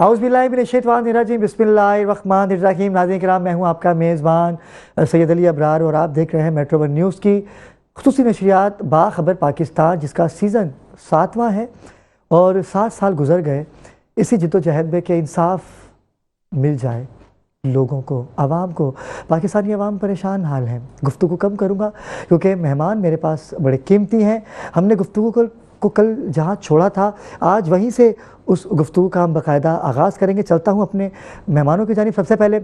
औज़ुबिल्लाहिमिनश्शैतानिर्रजीम बिस्मिल्लाहिर्रहमानिर्रहीम। नाज़रीन किराम, मैं हूँ आपका मेज़बान सैयद अली अबरार और आप देख रहे हैं मेट्रो वन न्यूज़ की खुसूसी नशरियात बाखबर पाकिस्तान, जिसका सीज़न 7वां है और 7 साल गुजर गए इसी जिद्दोजहद में कि इंसाफ मिल जाए लोगों को, आवाम को। पाकिस्तानी आवाम परेशान हाल है। गुफ्तगू कम करूँगा क्योंकि मेहमान मेरे पास बड़े कीमती हैं। हमने गुफ्तगू को कल जहाँ छोड़ा था, आज वहीं से उस गुफ्तगू का हम बाकायदा आगाज़ करेंगे। चलता हूँ अपने मेहमानों की जानिब। सबसे पहले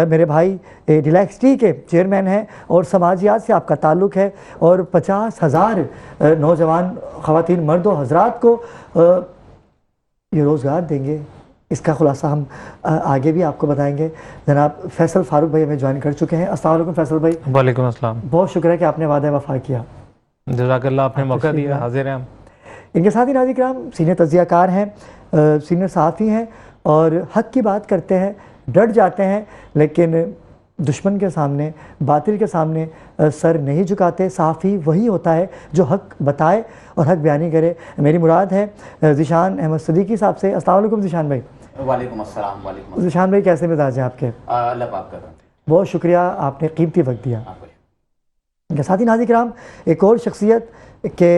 मेरे भाई रिलैक्स टी के चेयरमैन हैं और समाजियात से आपका ताल्लुक़ है और 50,000 नौजवान ख़वातीन मर्द व हज़रात को ये रोज़गार देंगे। इसका खुलासा हम आगे भी आपको बताएंगे। जनाब फैसल फारूक भाई हमें ज्वाइन कर चुके हैं। अस्सलाम वालेकुम फैसल भाई। वालेकुम अस्सलाम। बहुत शुक्र है कि आपने वादा वफ़ा किया। जज़ाकल्लाह, आपने मौका दिया, हाजिर हैं हम। इनके साथ ही नाज़रीन किराम सीनियर तज़कियाकार हैं, सीनियर सहाफ़ी हैं और हक़ की बात करते हैं, डट जाते हैं, लेकिन दुश्मन के सामने, बातिल के सामने सर नहीं झुकाते। सहाफ़ी वही होता है जो हक़ बताए और हक़ बयानी करे। मेरी मुराद है ज़ीशान अहमद सदीकी साहब से। अस्सलाम वालेकुम ज़ीशान भाई। वालेकुम अस्सलाम। वालेकुम ज़ीशान भाई, कैसे मिजाज हैं आपके? अल्लाह पाक का। बहुत शुक्रिया, आपने कीमती वक्त दिया। इनके साथ ही नाज़रीन किराम एक और शख्सियत के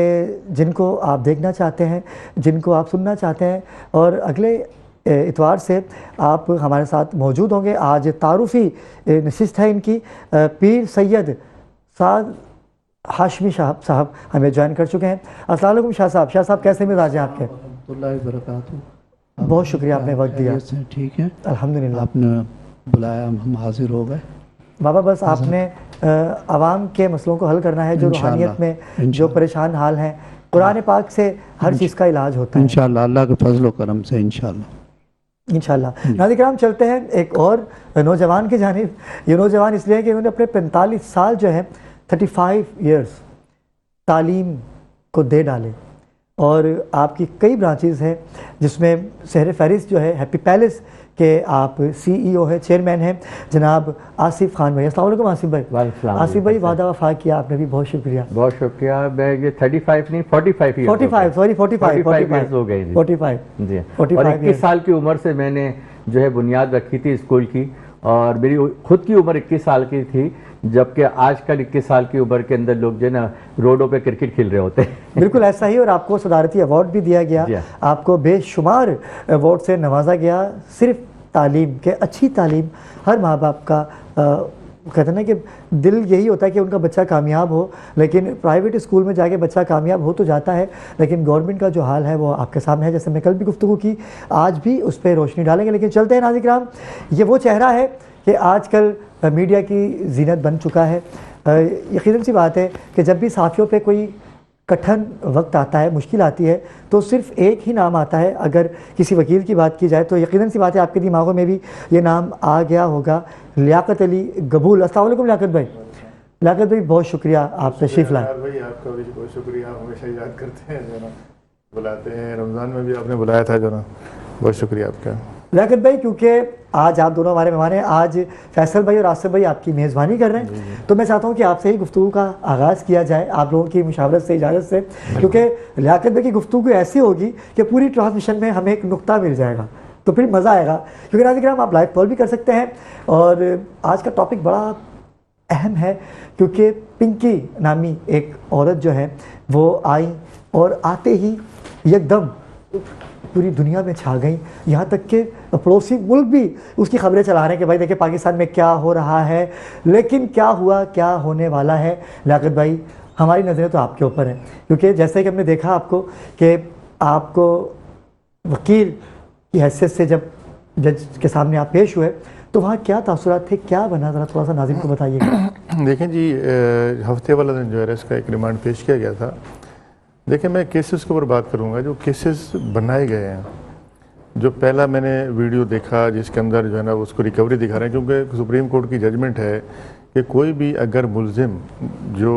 जिनको आप देखना चाहते हैं, जिनको आप सुनना चाहते हैं और अगले इतवार से आप हमारे साथ मौजूद होंगे। आज तारुफ़ी नशिस्त है इनकी। पीर सैयद साद हाशमी साहब हमें ज्वाइन कर चुके हैं। अस्सलाम वालेकुम शाह साहब। शाह साहब, कैसे मिजाज हैं आपके? बहुत शुक्रिया, आपने वक्त दिया। ठीक है, अल्हम्दुलिल्लाह। आपने बुलाया, हम हाजिर हो गए। बाबा, बस आपने आवाम के मसलों को हल करना है, जो रूहानियत में जो परेशान हाल हैं। कुरान पाक से हर चीज़ का इलाज होता है इंशाअल्लाह, अल्लाह के फजल व करम से इंशाअल्लाह। नाज़रीन किराम, चलते हैं एक और नौजवान की जानिब। ये नौजवान इसलिए कि उन्होंने अपने 45 साल जो है 35 ईयर्स तालीम को दे डाले और आपकी कई ब्रांचेज़ हैं, जिसमें शहर फहरिस्त जो है हैप्पी पैलेस के आप CEO हैं, चेयरमैन हैं जनाब आसिफ खान भाई। अस्सलाम वालेकुम आसिफ भाई। आसिफ भाई, वादा वफा किया आपने भी, बहुत शुक्रिया। बहुत शुक्रिया। मैं ये 35 नहीं 45 ईयर 45 हो गए जी। 45 जी। और 21 साल की उम्र से मैंने जो है बुनियाद रखी थी स्कूल की, और मेरी खुद की उम्र 21 साल की थी, जबकि आजकल 21 साल की उम्र के अंदर लोग जो है ना रोडों पे क्रिकेट खेल रहे होते हैं। बिल्कुल ऐसा ही। और आपको सदारती अवार्ड भी दिया गया, आपको बेशुमार अवार्ड से नवाजा गया। सिर्फ तालीम के, अच्छी तालीम हर माँ बाप का कहते हैं ना कि दिल यही होता है कि उनका बच्चा कामयाब हो, लेकिन प्राइवेट स्कूल में जाके बच्चा कामयाब हो तो जाता है, लेकिन गवर्नमेंट का जो हाल है वो आपके सामने है। जैसे मैं कल भी गुफ्तगू की, आज भी उस पर रोशनी डालेंगे। लेकिन चलते हैं नाज़रीन किराम, ये वो चेहरा है कि आजकल मीडिया की जीनत बन चुका है। यकीनन सी बात है कि जब भी सहाफ़ियों पे कोई कठिन वक्त आता है, मुश्किल आती है, तो सिर्फ़ एक ही नाम आता है। अगर किसी वकील की बात की जाए तो यकीनन सी बात है आपके दिमागों में भी ये नाम आ गया होगा, लियाकत अली गबूल। अस्सलाम वालेकुम लियाकत भाई। लियाकत भाई, बहुत शुक्रिया, आप तशरीफ़ लाए। भाई आपका भी बहुत शुक्रिया, हमेशा याद करते हैं जो ना, बुलाते हैं। रमज़ान में भी आपने बुलाया था जो ना, बहुत शुक्रिया आपका लियाकत भाई। क्योंकि आज आप दोनों हमारे मेहमान हैं, आज फैसल भाई और आसिफ भाई आपकी मेज़बानी कर रहे हैं, तो मैं चाहता हूं कि आपसे ही गुफ्तगू का आगाज़ किया जाए, आप लोगों की मुशावरत से, इजाज़त से। क्योंकि लियाकत भाई की गुफ्तगू ऐसी होगी कि पूरी ट्रांसमिशन में हमें एक नुक्ता मिल जाएगा, तो फिर मज़ा आएगा। क्योंकि नाज़रीन किराम, आप लाइव कॉल भी कर सकते हैं। और आज का टॉपिक बड़ा अहम है, क्योंकि पिंकी नामी एक औरत जो है वो आई और आते ही एकदम पूरी दुनिया में छा गई। यहाँ तक कि पड़ोसी मुल्क भी उसकी खबरें चला रहे हैं कि भाई देखिए पाकिस्तान में क्या हो रहा है। लेकिन क्या हुआ, क्या होने वाला है, लियाकत भाई हमारी नज़रें तो आपके ऊपर हैं। क्योंकि जैसे कि हमने देखा आपको कि आपको वकील की हैसियत से जब जज के सामने आप पेश हुए, तो वहाँ क्या तासुरात थे, क्या बना, ज़रा थोड़ा सा नाज़रीन को बताइएगा। देखें जी, हफ्ते वाला दिन जो है इसका एक रिमांड पेश किया गया था। देखिए, मैं केसेस के ऊपर बात करूंगा जो केसेस बनाए गए हैं। जो पहला मैंने वीडियो देखा जिसके अंदर जो है ना उसको रिकवरी दिखा रहे हैं, क्योंकि सुप्रीम कोर्ट की जजमेंट है कि कोई भी अगर मुलजिम जो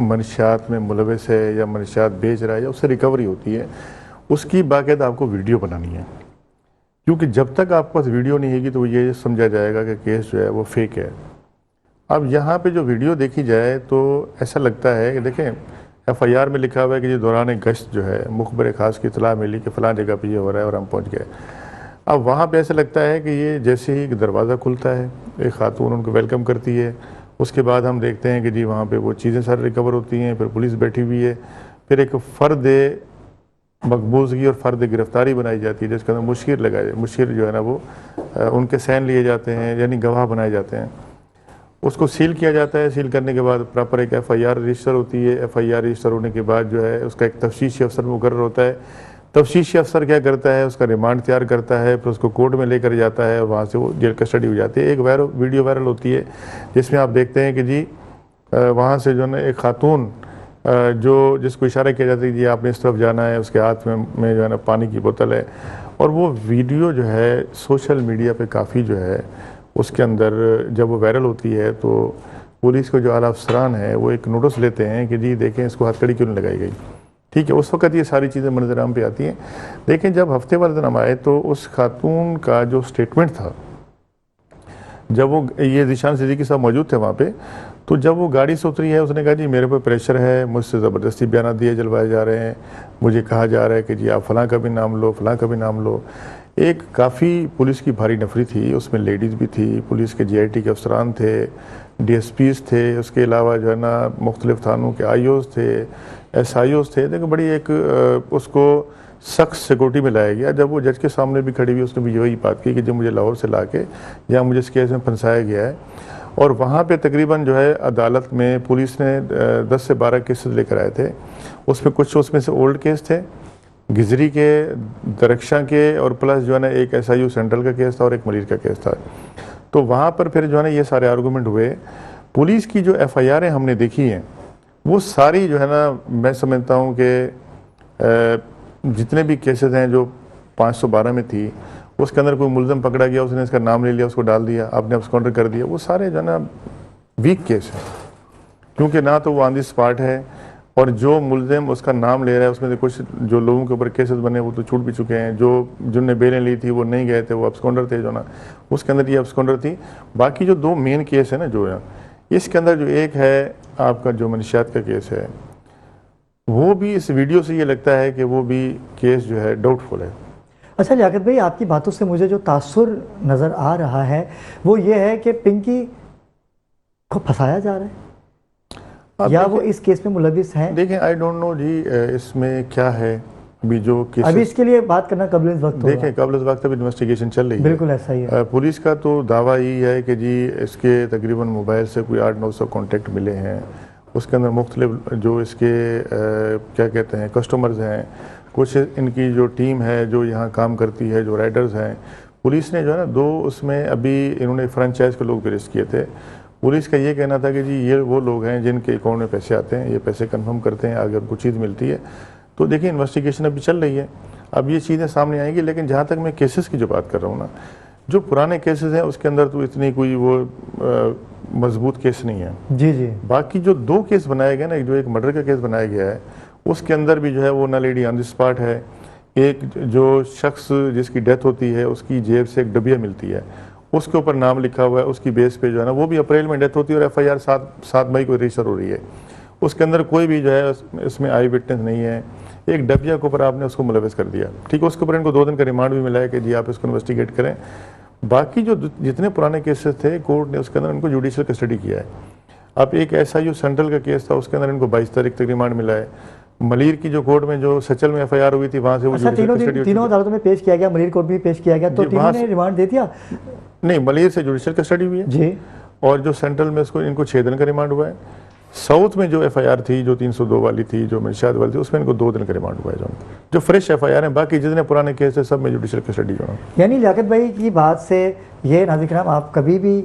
मनशियात में मुलविस है या मनशियात बेच रहा है या उससे रिकवरी होती है, उसकी बाकायदा आपको वीडियो बनानी है। क्योंकि जब तक आपके पास वीडियो नहीं होगी तो ये समझा जाएगा कि केस जो है वो फेक है। अब यहाँ पे जो वीडियो देखी जाए तो ऐसा लगता है कि देखें, FIR में लिखा हुआ है कि ये दौरान गश्त जो है मुखबर खास की इतला मिली कि फ़लाँ जगह पे ये हो रहा है और हम पहुँच गए। अब वहाँ पे ऐसा लगता है कि ये जैसे ही दरवाज़ा खुलता है, एक खातून उनको वेलकम करती है, उसके बाद हम देखते हैं कि जी वहाँ पे वो चीज़ें सारी रिकवर होती हैं, फिर पुलिस बैठी हुई है, फिर एक फ़र्द मकबूजगी और फ़र्द गिरफ्तारी बनाई जाती है जिसके अंदर मुशीर जो है ना वो उनके साइन लिए जाते हैं, यानी गवाह बनाए जाते हैं। उसको सील किया जाता है। सील करने के बाद प्रॉपर एक FIR रजिस्टर होती है। FIR रजिस्टर होने के बाद जो है उसका एक तफ्तीशी अफसर मुकर्रर होता है। तफ्तीशी अफसर क्या करता है, उसका रिमांड तैयार करता है, फिर उसको कोर्ट में लेकर जाता है, वहाँ से वो जेल कस्टडी हो जाती है। एक वीडियो वायरल होती है जिसमें आप देखते हैं कि जी वहाँ से जो है एक खातून जिसको इशारा किया जाता है कि आपने इस तरफ जाना है, उसके हाथ में जो है ना पानी की बोतल है, और वो वीडियो जो है सोशल मीडिया पे काफ़ी जो है उसके अंदर जब वो वायरल होती है तो पुलिस को जो आला अफसरान है वो एक नोटिस लेते हैं कि जी देखें इसको हथकड़ी क्यों नहीं लगाई गई। ठीक है, उस वक्त ये सारी चीज़ें मंजराम पे आती हैं। लेकिन जब हफ्ते वाले दिन हम आए तो उस खातून का जो स्टेटमेंट था, जब वो ये ज़ीशान सिद्दीकी साहब मौजूद थे वहाँ पे, तो जब वो गाड़ी से उतरी है उसने कहा जी मेरे पर प्रेशर है, मुझसे ज़बरदस्ती बयान दिए जलवाए जा रहे हैं, मुझे कहा जा रहा है कि जी आप फ़लाँ का भी नाम लो, फ़लाँ का भी नाम लो। एक काफ़ी पुलिस की भारी नफरी थी, उसमें लेडीज़ भी थी, पुलिस के GIT के अफसरान थे, DSPs थे, उसके अलावा जो है ना मुख्तलिफ थानों के IOs थे, SIOs थे। देखो बड़ी एक उसको सख्त सिक्योरिटी में लाया गया। जब वो जज के सामने भी खड़ी हुई उसने भी यही बात की कि जब मुझे लाहौर से ला के यहाँ मुझे इस केस में फंसाया गया है, और वहाँ पे तकरीबन जो है अदालत में पुलिस ने 10 से 12 केसेस लेकर आए थे। उसमें कुछ उसमें से ओल्ड केस थे, गिजरी के, दरख्शां के, और प्लस जो है ना एक SIU सेंट्रल का केस था और एक मलिर का केस था। तो वहाँ पर फिर जो है ना ये सारे आर्गूमेंट हुए। पुलिस की जो FIR हमने देखी हैं वो सारी जो है ना मैं समझता हूँ कि जितने भी केसेस हैं जो 512 में थी उसके अंदर कोई मुलज़म पकड़ा गया, उसने इसका नाम ले लिया, उसको डाल दिया, आपने अब्सकॉन्डर कर दिया, वो सारे जो है ना वीक केस हैं, क्योंकि ना तो वो ऑन द स्पॉट है, और जो मुलज़म उसका नाम ले रहा है उसमें से कुछ जो लोगों के ऊपर केसेस बने वो तो छूट भी चुके हैं, जिनने बेलें ली थी वो नहीं गए थे, वो अब्सकॉन्डर थे जो ना, उसके अंदर ये अब्सकॉन्डर थी। बाकी जो 2 मेन केस है ना जो है, इसके अंदर जो एक है आपका जो मनशियात का केस है, वो भी इस वीडियो से ये लगता है कि वो भी केस जो है डाउटफुल है। अच्छा लियाकत भाई, आपकी बातों से मुझे जो तासुर नज़र आ रहा है वो ये है कि पिंकी को फंसाया जा रहा है या वो इस केस में मुलविस हैं। देखें आई डोंट नो जी इसमें क्या है अभी जो केस, अभी इसके लिए बात करना कबल इस वक्त होगा। देखें कबल इस वक्त अभी इन्वेस्टिगेशन चल रही है। बिल्कुल ऐसा ही है। पुलिस का तो दावा यही है कि जी इसके तकरीबन मोबाइल से कोई 800-900 कॉन्टेक्ट मिले हैं, उसके अंदर मुख्तलिफ जो इसके क्या कहते हैं कस्टमर्स हैं, कुछ इनकी जो टीम है जो यहाँ काम करती है, जो राइडर्स हैं। पुलिस ने जो है ना 2 उसमें अभी इन्होंने फ्रेंचाइज के लोग अरेस्ट किए थे। पुलिस का ये कहना था कि जी ये वो लोग हैं जिनके अकाउंट में पैसे आते हैं, ये पैसे कंफर्म करते हैं, अगर उनको चीज़ मिलती है तो देखिए इन्वेस्टिगेशन अभी चल रही है, अब ये चीज़ें सामने आएंगी। लेकिन जहाँ तक मैं केसेस की जो बात कर रहा हूँ ना, जो पुराने केसेस हैं उसके अंदर तो इतनी कोई वो मजबूत केस नहीं है। जी जी। बाकी जो 2 केस बनाए गए ना, जो एक मर्डर का केस बनाया गया है उसके अंदर भी जो है वो ना लेडी ऑन द स्पॉट है, एक जो शख्स जिसकी डेथ होती है उसकी जेब से एक डबिया मिलती है, उसके ऊपर नाम लिखा हुआ है, उसकी बेस पे जो है ना वो भी अप्रैल में डेथ होती है और FIR 7 मई को रजिस्टर हो रही है। उसके अंदर कोई भी जो है इसमें आई विटनेस नहीं है। एक डबिया के ऊपर आपने उसको मुलविस कर दिया, ठीक है, उसके ऊपर इनको 2 दिन का रिमांड भी मिला है कि जी आप इसको इन्वेस्टिगेट करें। बाकी जो जितने पुराने केसेस थे कोर्ट ने उसके अंदर इनको जुडिशियल कस्टडी किया है। अब एक SIU सेंट्रल का केस था, उसके अंदर इनको 22 तारीख तक रिमांड मिला है। मलिर की जो कोर्ट में जो सचल में FIR हुई थी वहाँ से वो अच्छा, तीनों अदालतों में पेश किया गया, मलिर कोर्ट में पेश किया गया, तो तीनों ने रिमांड दे दिया? नहीं, मलिर से जुडिशियल कस्टडी हुई है जी, और जो सेंट्रल में इनको 6 दिन का रिमांड हुआ है। साउथ में जो FIR थी जो 302 वाली थी, जो मनशियात वाली थी, उसमें इनको 2 दिन का रिमांड हुआ है। जो फ्रेश FIR है, बाकी जितने पुराने केस है सब में जुडिशियल कस्टडी जो है। यानी लियाकत भाई की बात से ये नाज़रीन किराम, आप कभी भी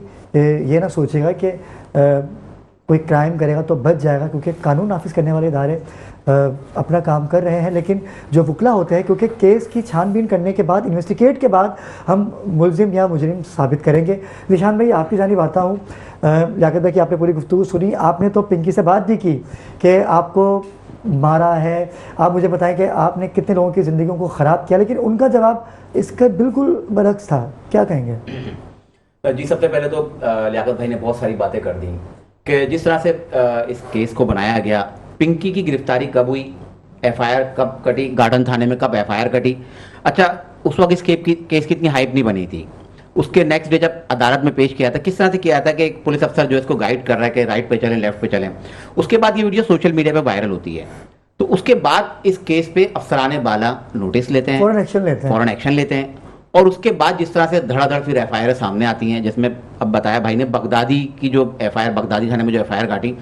ये ना सोचेगा कि कोई क्राइम करेगा तो बच जाएगा, क्योंकि कानून नाफिज करने वाले इदारे अपना काम कर रहे हैं। लेकिन जो वकला होते हैं, क्योंकि केस की छानबीन करने के बाद, इन्वेस्टिगेट के बाद हम मुलजिम या मुजरिम साबित करेंगे। निशान भाई, आपकी जानिब आता हूँ। लियाकत भाई की आपने पूरी गुफ्तगू सुनी, आपने तो पिंकी से बात भी की कि आपको मारा है। आप मुझे बताएं कि आपने कितने लोगों की ज़िंदगियों को ख़राब किया, लेकिन उनका जवाब इसका बिल्कुल बरक्स था। क्या कहेंगे? जी, सबसे पहले तो लियाकत भाई ने बहुत सारी बातें कर दी कि जिस तरह से इस केस को बनाया गया, पिंकी की गिरफ्तारी कब हुई, FIR कब कटी, गार्डन थाने में कब FIR कटी। अच्छा, उस वक्त इस केस की इतनी हाइप नहीं बनी थी। उसके नेक्स्ट डे जब अदालत में पेश किया था, किस तरह से किया था कि एक पुलिस अफसर जो इसको गाइड कर रहा है कि राइट पे चलें, लेफ्ट पे चलें। उसके बाद ये वीडियो सोशल मीडिया पे वायरल होती है। तो उसके बाद इस केस पे अफसराने बाला नोटिस लेते हैं, फौरन एक्शन लेते हैं। और उसके बाद जिस तरह से धड़ाधड़ फिर एफआईआर सामने आती हैं, जिसमें अब बताया भाई ने बगदादी की जो एफआईआर, बगदादी थाने में जो एफआईआर काटी,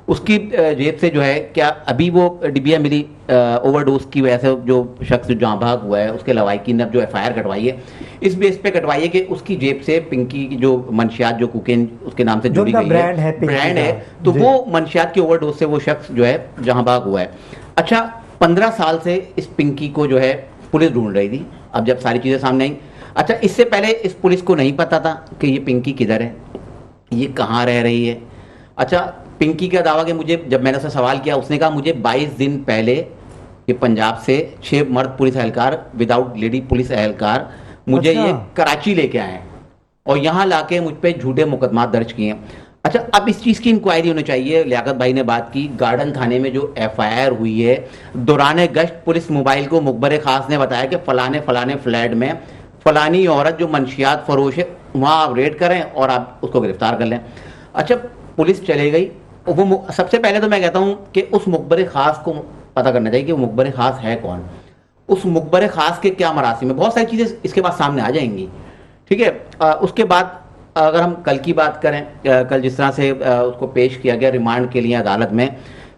उसकी जेब से जो है क्या अभी वो डिबिया मिली ओवरडोज की वजह से जो शख्स जो जहाँ भाग हुआ है उसके लवाइकी ने जो एफआईआर कटवाई है, इस बेस पे कटवाई है कि उसकी जेब से पिंकी की जो मंशियात जो कोकेन उसके नाम से जुड़ी गई है, ब्रांड है, तो वो मंशियात की ओवरडोज से वो शख्स जो है जहाँ भाग हुआ है। अच्छा, 15 साल से इस पिंकी को जो है पुलिस ढूंढ रही थी। अब जब सारी चीज़ें सामने आई, अच्छा इससे पहले इस पुलिस को नहीं पता था कि ये पिंकी किधर है, ये कहाँ रह रही है। अच्छा, पिंकी का दावा कि मुझे, जब मैंने उससे सवाल किया, उसने कहा मुझे 22 दिन पहले ये पंजाब से 6 मर्द पुलिस एहलकार विदाउट लेडी पुलिस एहलकार मुझे अच्छा। ये कराची लेके आए हैं और यहाँ लाके मुझ पे झूठे मुकदमा दर्ज किए हैं। अच्छा, अब इस चीज़ की इंक्वायरी होनी चाहिए। लियाकत भाई ने बात की, गार्डन थाने में जो एफआईआर हुई है, दौरान गश्त पुलिस मोबाइल को मुखबर खास ने बताया कि फलाने फलाने फ्लैट में फलानी औरत जो मंशियात फरोश है वहाँ आप रेड करें और आप उसको गिरफ्तार कर लें। अच्छा, पुलिस चले गई। वो सबसे पहले तो मैं कहता हूँ कि उस मुखबर खास को पता करना चाहिए कि वो मुखबर खास है कौन, उस मुखबर खास के क्या मरासिम है। बहुत सारी चीज़ें इसके बाद सामने आ जाएंगी, ठीक है। उसके बाद अगर हम कल की बात करें, कल जिस तरह से उसको पेश किया गया रिमांड के लिए अदालत में,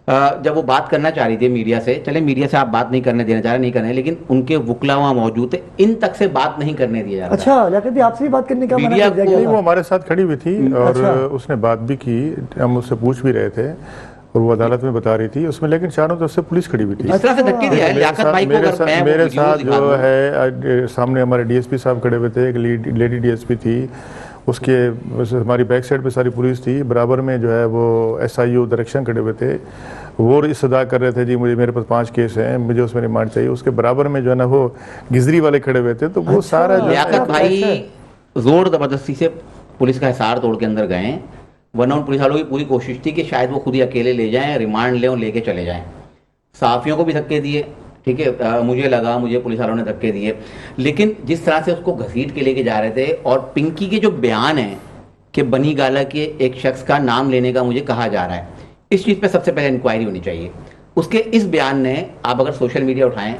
जब वो बात करना चाह रही थी मीडिया से, चले मीडिया से आप बात नहीं करने देना चाह रहे, नहीं करने, लेकिन उनके वुकला वहाँ मौजूद थे, इन तक से बात नहीं करने दिया जा रहा। अच्छा, लियाकत भाई आपसे भी बात करने का मना मीडिया कर दिया गया नहीं, था? वो हमारे साथ खड़ी हुई थी और अच्छा। उसने बात भी की, हम उससे पूछ भी रहे थे और वो अदालत में बता रही थी उसमें, लेकिन चारों तरफ से पुलिस खड़ी हुई थी। इस तरह से धक्के दिया है लियाकत भाई को। अगर मैं मेरे वो साथ वीडियो दिखा जो दूं। है सामने हमारे डीएसपी साहब खड़े हुए थे, एक लेडी डीएसपी थी, उसके हमारी बैक साइड पे सारी पुलिस थी, बराबर में जो है वो एसआईओ डायरेक्शन खड़े हुए थे, वो इस अदा कर रहे थे जी मुझे, मेरे पास 5 केस हैं, मुझे उसमें रिमांड चाहिए। उसके बराबर में जो है ना वो गिजरी वाले खड़े हुए थे। तो वो अच्छा। सारा जो है लियाकत भाई जोर जबरदस्ती से पुलिस का हिसार तोड़ के अंदर गए, वरना उन पुलिस वालों की पूरी कोशिश थी कि शायद वो खुद ही अकेले ले जाएं, रिमांड लें और लेके चले जाएं। साफियों को भी धक्के दिए, ठीक है, मुझे लगा मुझे पुलिस वालों ने धक्के दिए, लेकिन जिस तरह से उसको घसीट के लेके जा रहे थे, और पिंकी के जो बयान है कि बनी गाला के एक शख्स का नाम लेने का मुझे कहा जा रहा है, इस चीज़ पे सबसे पहले इंक्वायरी होनी चाहिए। उसके इस बयान ने, आप अगर सोशल मीडिया उठाएं,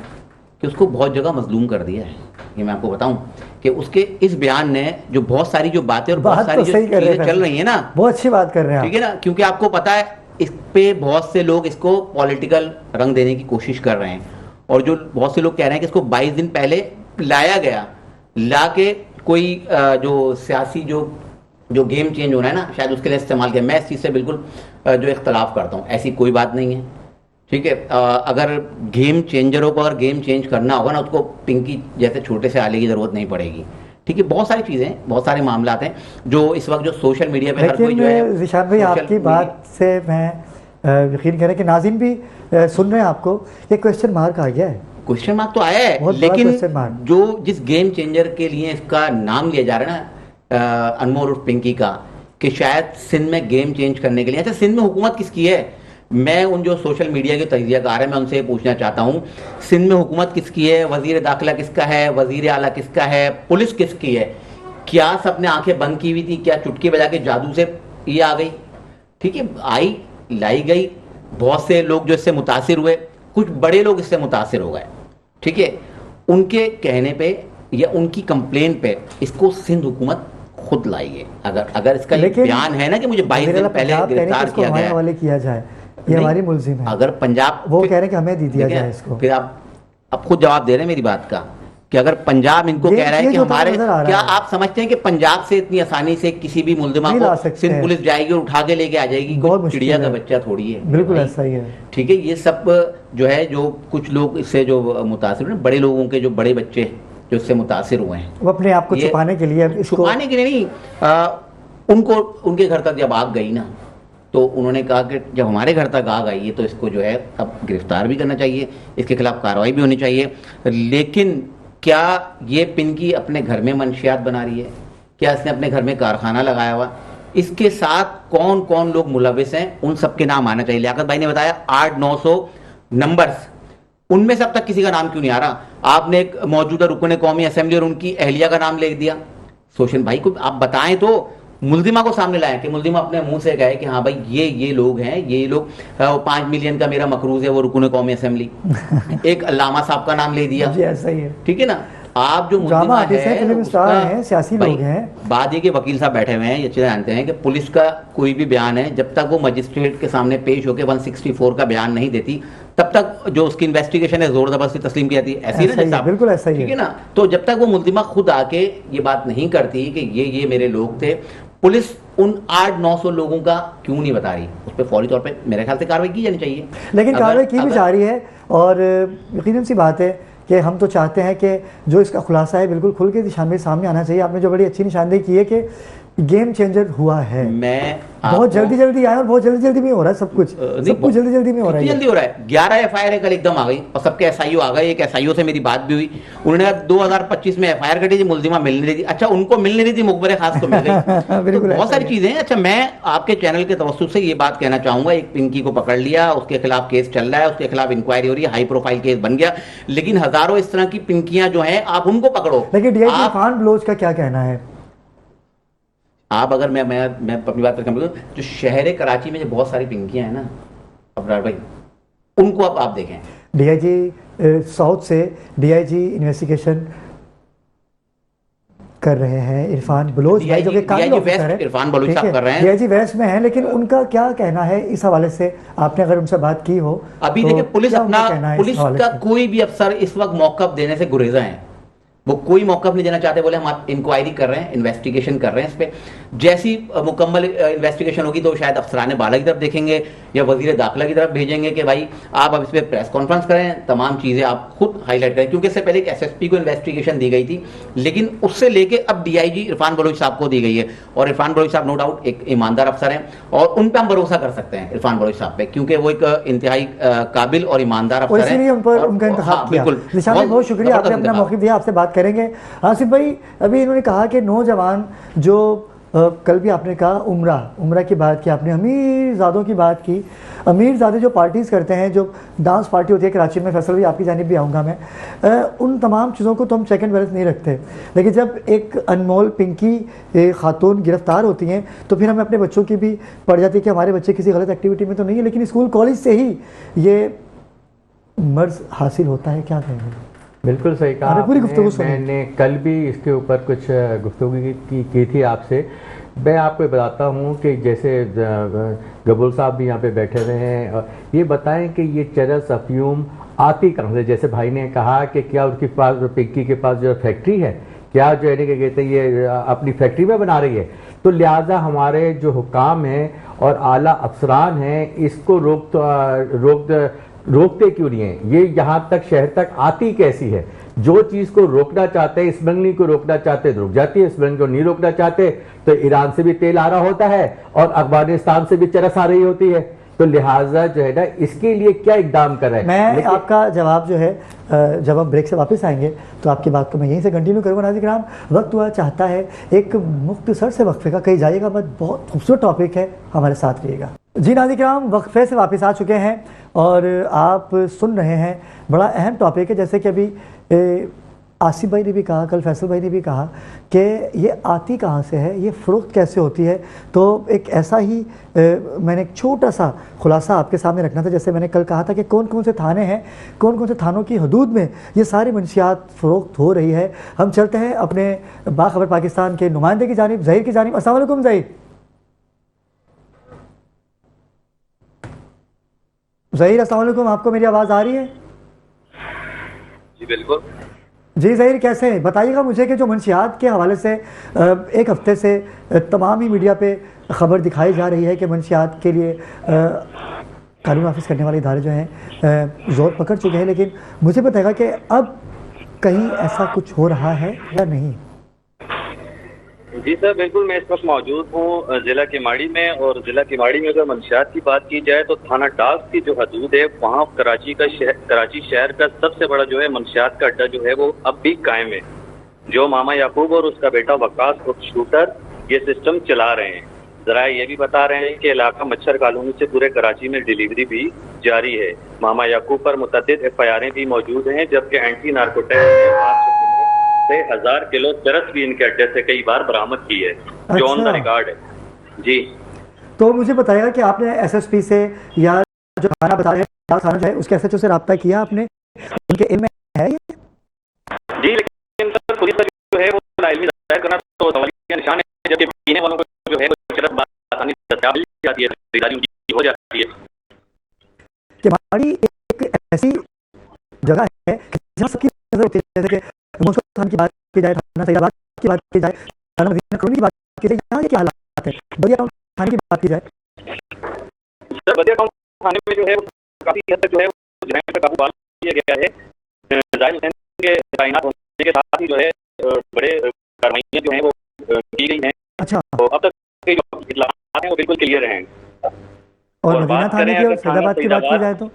कि उसको बहुत जगह मजलूम कर दिया है। ये मैं आपको बताऊं कि उसके इस बयान ने जो बहुत सारी जो बातें और बहुत सारी जो चीज़ें चल रही है ना, बहुत अच्छी बात कर रहे हैं, ठीक है ना, क्योंकि आपको पता है इस पे बहुत से लोग इसको पॉलिटिकल रंग देने की कोशिश कर रहे हैं, और जो बहुत से लोग कह रहे हैं कि इसको 22 दिन पहले लाया गया, ला के कोई जो सियासी जो गेम चेंज होना है ना, शायद उसके लिए इस्तेमाल किया। मैं इस चीज़ से बिल्कुल जो इख्तलाफ करता हूँ, ऐसी कोई बात नहीं है, ठीक है। अगर गेम चेंजरों को अगर गेम चेंज करना होगा ना, उसको पिंकी जैसे छोटे से आले की ज़रूरत नहीं पड़ेगी, ठीक है। बहुत सारी चीज़ें, बहुत सारे मामलात हैं जो इस वक्त जो सोशल मीडिया पे हर कोई जो है। ज़िशान भाई, आपकी बात से मैं यकीन करें कि नाज़रीन भी सुन रहे हैं आपको, ये क्वेश्चन मार्क आ गया है। क्वेश्चन मार्क तो आया है, बहुत बड़ा लेकिन question mark। जो जिस गेम चेंजर के लिए इसका नाम लिया जा रहा है ना, अनमोल उर्फ पिंकी का, कि शायद सिंध में गेम चेंज करने के लिए। अच्छा, सिंध में हुकूमत किसकी है? मैं उन जो सोशल मीडिया के तजियाकार है, मैं उनसे पूछना चाहता हूँ, सिंध में हुकूमत किसकी है? वजीर दाखिला किसका है? वजीर आला किसका है? पुलिस किसकी है? क्या सबने आंखें बंद की हुई थी? क्या चुटकी बजा के जादू से ये आ गई? ठीक है, आई लाई गई। बहुत से लोग जो इससे मुतासिर हुए, कुछ बड़े लोग इससे मुतासिर हो गए, ठीक है। उनके कहने पे या उनकी कंप्लेन पे इसको सिंध हुकूमत खुद लाई है। अगर इसका ये बयान है ना कि मुझे 22 दिन पहले गिरफ्तार किया गया, हवाले किया जाए, ये हमारी मुलजिम है। अगर पंजाब, वो कह रहे हैं कि हमें दे दिया जाए इसको, फिर आप खुद जवाब दे रहे हैं मेरी बात का, कि अगर पंजाब इनको कह रहा है कि हमारे, क्या आप समझते हैं कि पंजाब से इतनी आसानी से किसी भी मुलजिमा को सिंध पुलिस जाएगी और उठा के लेके आ जाएगी? कोई चिड़िया का बच्चा थोड़ी है। बिल्कुल ऐसा ही है, ठीक है। ये सब जो है, जो कुछ लोग इससे जो मुतासिर हैं, बड़े लोगों के जो बड़े बच्चे जो इससे मुतासिर हुए हैं, वो अपने आप को छुपाने के लिए, छुपाने के लिए नहीं, उनको उनके घर तक जब आग गई ना, तो उन्होंने कहा कि जब हमारे घर तक आग आई है तो इसको जो है अब गिरफ्तार भी करना चाहिए, इसके खिलाफ कार्रवाई भी होनी चाहिए। लेकिन क्या ये पिंकी अपने घर में मंशियात बना रही है? क्या इसने अपने घर में कारखाना लगाया हुआ? इसके साथ कौन कौन लोग मुलविस हैं, उन सबके नाम आना चाहिए। लियाकत भाई ने बताया 800-900 नंबर्स उनमें से अब तक किसी का नाम क्यों नहीं आ रहा? आपने एक मौजूदा रुकन कौमी असेंबली और उनकी अहलिया का नाम लिख दिया। सोशन भाई को आप बताएं तो, मुल्जिमा को सामने लाएं कि मुल्जिमा अपने मुंह से कहे कि हाँ भाई ये लोग हैं, ये लोग 5 मिलियन का मेरा मकरूज है वो रुकन कौमी असेंबली। एक अल्लामा साहब का नाम ले दिया, ऐसा ही है, ठीक है ना। आप जो ड्रामा मुल्जिमा आर्टिस्ट हैं, फिल्म स्टार उसका- हैं, सियासी भाई, लोग हैं। बात ये कि वकील साहब बैठे हुए हैं, ये चीज़ें जानते हैं कि पुलिस का कोई भी बयान है जब तक वो मजिस्ट्रेट के सामने पेश होकर 164 का बयान नहीं देती तब तक जो उसकी इन्वेस्टिगेशन है जोर जबरदस्ती तस्लीम की जाती है। ऐसी ऐसा ही ना है, बिल्कुल ऐसा ही ठीक है है। ना। तो जब तक वो मुल्जिमा खुद आके ये बात नहीं करती कि ये मेरे लोग थे, पुलिस उन 800-900 लोगों का क्यों नहीं बता रही, उस पर फौरी तौर पे मेरे ख्याल से कार्रवाई की जानी चाहिए। लेकिन कार्रवाई की भी जा रही है और यकीनन सी बात है कि हम तो चाहते हैं कि जो इसका खुलासा है बिल्कुल खुल के दिशा में सामने आना चाहिए। आपने जो बड़ी अच्छी निशानदेही की है कि गेम चेंजर हुआ है, मैं बहुत जल्दी आया और बहुत जल्दी में हो रहा है सब कुछ जल्दी में हो रहा है। जल्दी हो रहा है। 11 एफआईआर है कल एकदम आ गई और सबके एसआईओ आ गए। एक एसआईओ से मेरी बात भी हुई, उन्होंने 2025 में एफआईआर कटी थी, मुल्जिमा मिल नहीं रही थी। अच्छा, उनको मिल नहीं रही थी, मुखबिर खास को मिल गई। बिल्कुल तो बहुत सारी चीजें हैं। अच्छा, मैं आपके चैनल के तवज्जुह से ये बात कहना चाहूंगा, एक पिंकी को पकड़ लिया, उसके खिलाफ केस चल रहा है, उसके खिलाफ इंक्वायरी हो रही है, हाई प्रोफाइल केस बन गया, लेकिन हजारों इस तरह की पिंकियां जो हैं आप उनको पकड़ो। लेकिन डीआईजी इरफान बलोच का क्या कहना है? आप अगर मैं अपनी बात पर बोलूं, जो शहर कराची में जो बहुत सारी पिंकियां हैं ना अबरार भाई, उनको अब आप देखें। डीआईजी साउथ से डीआईजी इन्वेस्टिगेशन कर रहे हैं इरफान बलोच भाई, जो कि काबिल ऑफिसर है। इरफान बलोच साहब कर रहे हैं, डीआईजी वेस्ट में हैं, लेकिन उनका क्या कहना है इस हवाले से? आपने अगर उनसे बात की हो अभी तो देखिए, पुलिस पुलिस हवाले का से? कोई भी अफसर इस वक्त मौकफ देने से गुरेजा है, वो कोई मौकफ नहीं देना चाहते। बोले हम इंक्वायरी कर रहे हैं, इन्वेस्टिगेशन कर रहे हैं इस पे, जैसी मुकम्मल इन्वेस्टिगेशन होगी तो शायद अफसरान बाला की तरफ देखेंगे या वजीर दाखिला की तरफ भेजेंगे कि भाई आप अब इस पर प्रेस कॉन्फ्रेंस करें, तमाम चीज़ें आप खुद हाईलाइट करें। क्योंकि इससे पहले एक एसएसपी को इन्वेस्टिगेशन दी गई थी, लेकिन उससे लेके अब डीआईजी इरफान बलोच साहब को दी गई है। और इरफान बलोच साहब नो डाउट एक ईमानदार अफसर हैं और उन पर हम भरोसा कर सकते हैं, इरफान बलोच साहब पे, क्योंकि वो एक इंतहाई काबिल और ईमानदार अफसर है। इसीलिए उन पर उनका इंतखाब किया। निशान भाई, बहुत शुक्रिया, आपने अपना मौक़िफ़ दिया, आपसे बात करेंगे। आसिफ भाई, अभी इन्होंने कहा कि नौजवान जो कल भी आपने कहा उम्रा की बात की आपने, अमीरजादों की बात की। अमीरजादे जो पार्टीज़ करते हैं, जो डांस पार्टी होती है कराची में, फैसल भी आपकी जानिब भी आऊँगा मैं, उन तमाम चीज़ों को तो हम चेक एंड बैलेंस नहीं रखते, लेकिन जब एक अनमोल पिंकी खातून गिरफ्तार होती हैं तो फिर हमें अपने बच्चों की भी पड़ जाती है कि हमारे बच्चे किसी गलत एक्टिविटी में तो नहीं है, लेकिन स्कूल कॉलेज से ही ये मर्ज हासिल होता है। क्या कहेंगे? बिल्कुल सही कहा पूरी गुफ्तगू सुनी। मैंने कल भी इसके ऊपर कुछ गुफ्तगू की थी आपसे। मैं आपको बताता हूँ कि जैसे गबूल साहब भी यहाँ पे बैठे हुए हैं, ये बताएं कि ये चरस अफ्यूम आती कहाँ से? जैसे भाई ने कहा कि क्या उनके पास, पिंकी के पास जो फैक्ट्री है, क्या जो है कि कहते हैं ये अपनी फैक्ट्री में बना रही है? तो लिहाजा हमारे जो हुकाम हैं और आला अफसरान हैं, इसको रोकते क्यों नहीं है? ये यहाँ तक शहर तक आती कैसी है? जो चीज़ को रोकना चाहते हैं, स्मगलिंग को रोकना चाहते हैं तो रुक जाती है, स्मगलिंग को नहीं रोकना चाहते तो ईरान से भी तेल आ रहा होता है और अफगानिस्तान से भी चरस आ रही होती है। तो लिहाजा जो है ना, इसके लिए क्या इकदाम कर रहे हैं? मैं आपका जवाब जो है जब हम ब्रेक से वापस आएंगे तो आपकी बात को मैं यहीं से कंटिन्यू करूँगा। नाज़रीन, वक्त हुआ चाहता है एक मुख्तसर से वक्फे का, कहीं जाइएगा मत, बहुत खूबसूरत टॉपिक है, हमारे साथ रहिएगा। जी नाज़रीन, वक्फे से वापस आ चुके हैं और आप सुन रहे हैं बड़ा अहम टॉपिक है। जैसे कि अभी आसिफ भाई ने भी कहा, कल फैसल भाई ने भी कहा कि ये आती कहाँ से है, ये फ़रोख्त कैसे होती है। तो एक ऐसा ही मैंने एक छोटा सा खुलासा आपके सामने रखना था। जैसे मैंने कल कहा था कि कौन कौन से थाने हैं, कौन कौन से थानों की हदूद में ये सारी मंशियात फ़रोख्त हो रही है। हम चलते हैं अपने बाखबर पाकिस्तान के नुमाइंदे की जानिब, ज़हीर की जानिब। अस्सलाम वालेकुम ज़हीर। ज़हीर, अस्सलाम वालेकुम, आपको मेरी आवाज़ आ रही है? जी बिल्कुल। जी ज़हीर, कैसे हैं? बताइएगा मुझे कि जो मंशियात के हवाले से एक हफ़्ते से तमाम ही मीडिया पे ख़बर दिखाई जा रही है कि मंशियात के लिए कानून नाफिज करने वाले इदारे जो हैं ज़ोर पकड़ चुके हैं, लेकिन मुझे बताएगा कि अब कहीं ऐसा कुछ हो रहा है या नहीं? जी सर, बिल्कुल। मैं इस वक्त मौजूद हूँ ज़िला किमाड़ी में, और ज़िला किमाड़ी में अगर मंशियात की बात की जाए तो थाना डाक की जो हदूद है, वहाँ कराची शहर का सबसे बड़ा जो है मंशियात का अड्डा जो है वो अब भी कायम है। जो मामा याकूब और उसका बेटा वकास शूटर ये सिस्टम चला रहे हैं। जरा ये भी बता रहे हैं कि इलाका मच्छर कॉलोनी से पूरे कराची में डिलीवरी भी जारी है। मामा याकूब पर मुतअद्दिद एफआईआर भी मौजूद हैं, जबकि एंटी नार्कोटिक्स ने 1000 किलो चरस भी इनके अड्डे से कई बार बरामद की है, जो ऑन द रिकॉर्ड है। जी, तो मुझे बताया कि आपने एसएसपी से या जो थाना बता रहे हैं थाना जो है उसके एसएचओ से रब्ता किया आपने, उनके इल्म में है ये? जी, लेकिन सर पुलिस पर जो है वो लाइलमी दायर करना तो सवालिया निशान है, जबकि पीने वालों को जो है वो चरस आसानी से दस्तयाब मिल जाती है, खरीदारी उनकी हो जाती है। कि हमारी एक ऐसी जगह है जहाँ सबकी नजर होती है, जैसे कि मुझको थाना की बात की जाए, थाना सैदाबाद की बात की जाए, थाना मदीना कॉलोनी की बात की जाए, यहाँ ये क्या हालात है? बदिया टाउन थाने की बात की जाए, सर बदिया टाउन थाने में जो है काफी हद तक जो है जराइम पर काबू पा लिया गया है। जाहिर हुसैन के तैनात होने के साथ ही जो है बड़े कार्रवाइयां जो है वो की गई हैं। अच्छा, तो अब तक के जो इत्तलात हैं वो बिल्कुल क्लियर हैं। और मदीना थाने की और सैदाबाद की बात की जाए तो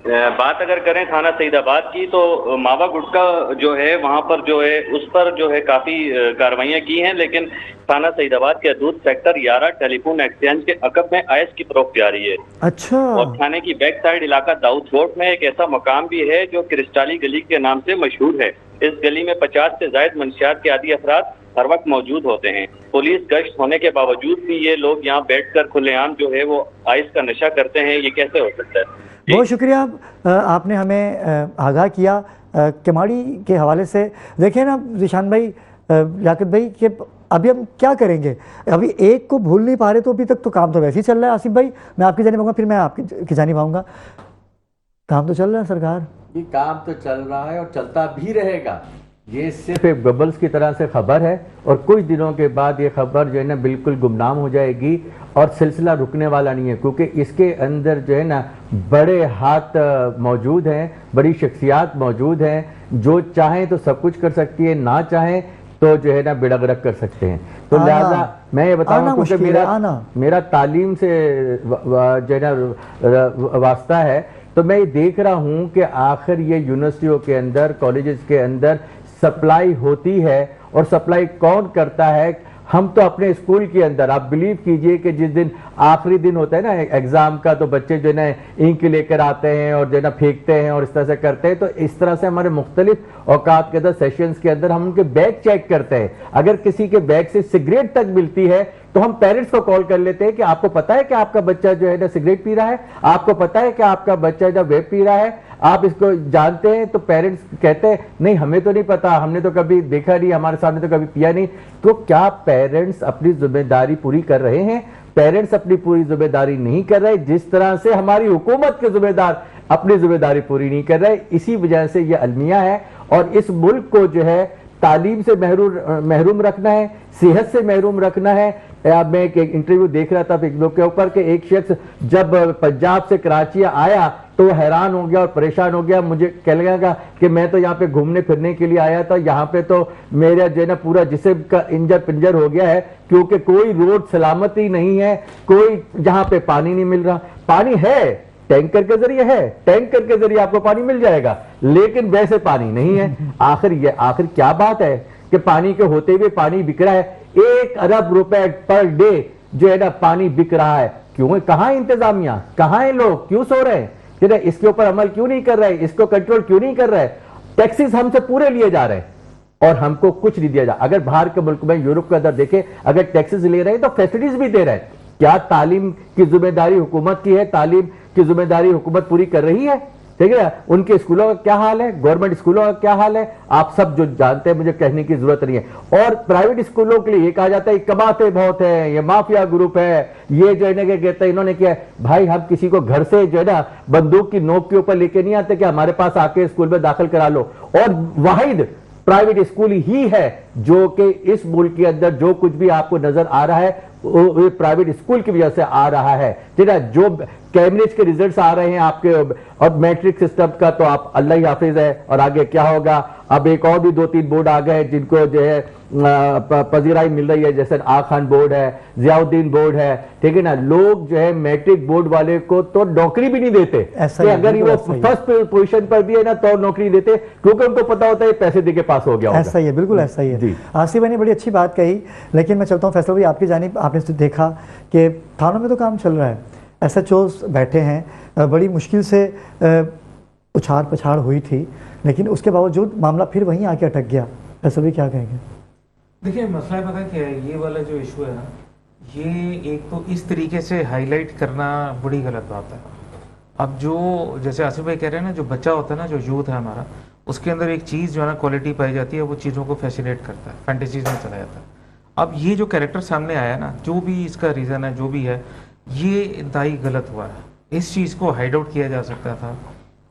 बात अगर करें थाना सईदाबाद की, तो मावा गुटका जो है वहाँ पर जो है उस पर जो है काफ़ी कार्रवाइयाँ की हैं, लेकिन थाना सईदाबाद के हदूद सेक्टर 11 टेलीफोन एक्सचेंज के अकब में आयस की फरोख्त जारी है। अच्छा, और थाने की बैक साइड इलाका दाऊद रोड में एक ऐसा मकाम भी है जो क्रिस्टाली गली के नाम से मशहूर है। इस गली में 50 से ज्यादा मंशियात के आदी अफराद हर वक्त मौजूद होते हैं। पुलिस गश्त होने के बावजूद भी ये लोग यहाँ बैठकर खुलेआम जो है वो आइस का नशा करते हैं, ये कैसे हो सकता है? बहुत शुक्रिया आपने हमें आगाह किया केमाड़ी के हवाले से। देखिए ना जिशान भाई, लियाकत भाई, कि अभी हम क्या करेंगे? अभी एक को भूल नहीं पा रहे, तो अभी तक तो काम तो वैसे ही चल रहा है। आसिफ भाई, मैं आपकी जानिब आऊँगा, फिर मैं आपकी जानिब आऊँगा। काम तो चल रहा है सरकार, ये काम तो चल रहा है और चलता भी रहेगा। ये सिर्फ एक बबल्स की तरह से खबर है और कुछ दिनों के बाद ये खबर जो है ना बिल्कुल गुमनाम हो जाएगी और सिलसिला रुकने वाला नहीं है, क्योंकि इसके अंदर जो है ना बड़े हाथ मौजूद हैं, बड़ी शख्सियात मौजूद हैं, जो चाहें तो सब कुछ कर सकती है, ना चाहें तो जो है ना बेड़गरक कर सकते हैं। तो लिहाजा मैं ये बताऊँ, क्योंकि मेरा तालीम से जो है ना वास्ता है, तो मैं ये देख रहा हूँ कि आखिर ये यूनिवर्सिटियों के अंदर, कॉलेजेस के अंदर सप्लाई होती है, और सप्लाई कौन करता है? हम तो अपने स्कूल के अंदर, आप बिलीव कीजिए कि जिस दिन आखिरी दिन होता है ना एग्जाम का, तो बच्चे जो है ना इंक लेकर आते हैं और जो है ना फेंकते हैं और इस तरह से करते हैं। तो इस तरह से हमारे मुख्तलिफ औकात के अंदर, सेशंस के अंदर हम उनके बैग चेक करते हैं। अगर किसी के बैग से सिगरेट तक मिलती है तो हम पेरेंट्स को कॉल कर लेते हैं कि आपको पता है कि आपका बच्चा जो है ना सिगरेट पी रहा है, आपको पता है कि आपका बच्चा जो वेप पी रहा है, आप इसको जानते हैं? तो पेरेंट्स कहते हैं नहीं, हमें तो नहीं पता, हमने तो कभी देखा नहीं, हमारे सामने तो कभी पिया नहीं। तो क्या पेरेंट्स अपनी जिम्मेदारी पूरी कर रहे हैं? पेरेंट्स अपनी पूरी जिम्मेदारी नहीं कर रहे, जिस तरह से हमारी हुकूमत के जिम्मेदार अपनी जिम्मेदारी पूरी नहीं कर रहे। इसी वजह से यह अलमिया है, और इस मुल्क को जो है तालीम से महरूम रखना है, सेहत से महरूम रखना है। अब मैं एक इंटरव्यू देख रहा था फेसबुक के ऊपर कि एक शख्स जब पंजाब से कराची आया तो वो हैरान हो गया और परेशान हो गया। मुझे कह लगा कि मैं तो यहाँ पे घूमने फिरने के लिए आया था, यहाँ पे तो मेरा जो है ना पूरा जिस्म का इंजर पिंजर हो गया है, क्योंकि कोई रोड सलामती नहीं है, कोई यहाँ पे पानी नहीं मिल रहा। पानी है, टैंकर के जरिए है, टैंकर के जरिए आपको पानी मिल जाएगा, लेकिन वैसे पानी नहीं है। आखिर क्या बात है कि पानी के होते हुए पानी बिक रहा है, 1 अरब रुपए पर डे जो है ना पानी बिक रहा है। क्यों? कहां है इंतजामिया, कहां है लोग, क्यों सो रहे हैं? इसके ऊपर अमल क्यों नहीं कर रहे, इसको कंट्रोल क्यों नहीं कर रहे? टैक्सेस हमसे पूरे लिए जा रहे हैं और हमको कुछ नहीं दिया जा। अगर बाहर के मुल्क में, यूरोप के अंदर देखें, अगर टैक्सेस ले रहे हैं तो फैसिलिटीज भी दे रहे हैं। क्या तालीम की जिम्मेदारी हुकूमत की है? तालीम की जिम्मेदारी हुकूमत पूरी कर रही है? ठीक है, उनके स्कूलों का क्या हाल है, गवर्नमेंट स्कूलों का क्या हाल है, आप सब जो जानते हैं, मुझे कहने की जरूरत नहीं है। और प्राइवेट स्कूलों के लिए ये कहा जाता है कमाते बहुत है, ये माफिया ग्रुप है, ये जो है ना कहते हैं इन्होंने किया। भाई, हम किसी को घर से जो है ना बंदूक की नोक के ऊपर लेके नहीं आते कि हमारे पास आके स्कूल में दाखिल करा लो। और वाहिद प्राइवेट स्कूल ही है जो कि इस मुल्क के अंदर जो कुछ भी आपको नजर आ रहा है वो प्राइवेट स्कूल की वजह से आ रहा है। ठीक है, जो कैम्ब्रिज के रिजल्ट्स आ रहे हैं आपके, और मैट्रिक सिस्टम का तो आप अल्लाह ही हाफिज है, और आगे क्या होगा। अब एक और भी 2-3 बोर्ड आ गए जिनको जो है पजीराई मिल रही है, जैसे आ खान बोर्ड है, जियाउद्दीन बोर्ड है। ठीक है ना, लोग जो है मैट्रिक बोर्ड वाले को तो नौकरी भी नहीं देते कि अगर वो फर्स्ट पोजीशन पर भी है ना तो नौकरी देते, क्योंकि उनको पता होता है पैसे देके पास हो गया। ऐसा ही है, बिल्कुल ऐसा ही है। जी। आसिफ भाई ने बड़ी अच्छी बात कही, लेकिन मैं चलता हूँ फैसल भाई आपकी जानिब। आपने तो देखा कि थानों में तो काम चल रहा है, SHOs बैठे हैं, बड़ी मुश्किल से उछाड़ पछाड़ हुई थी, लेकिन उसके बावजूद मामला फिर वहीं आके अटक गया। फैसल भाई क्या कहेंगे? देखिए मसला पता क्या है, ये वाला जो इशू है ना, ये एक तो इस तरीके से हाईलाइट करना बड़ी गलत बात है। अब जो जैसे आसिफ भाई कह रहे हैं ना, जो बच्चा होता है ना, जो यूथ है हमारा, उसके अंदर एक चीज़ जो है ना क्वालिटी पाई जाती है, वो चीज़ों को फैसिनेट करता है, फैंटेसीज में चला जाता है। अब ये जो कैरेक्टर सामने आया ना, जो भी इसका रीज़न है, जो भी है, ये इंतहाई गलत हुआ है। इस चीज़ को हाइड आउट किया जा सकता था,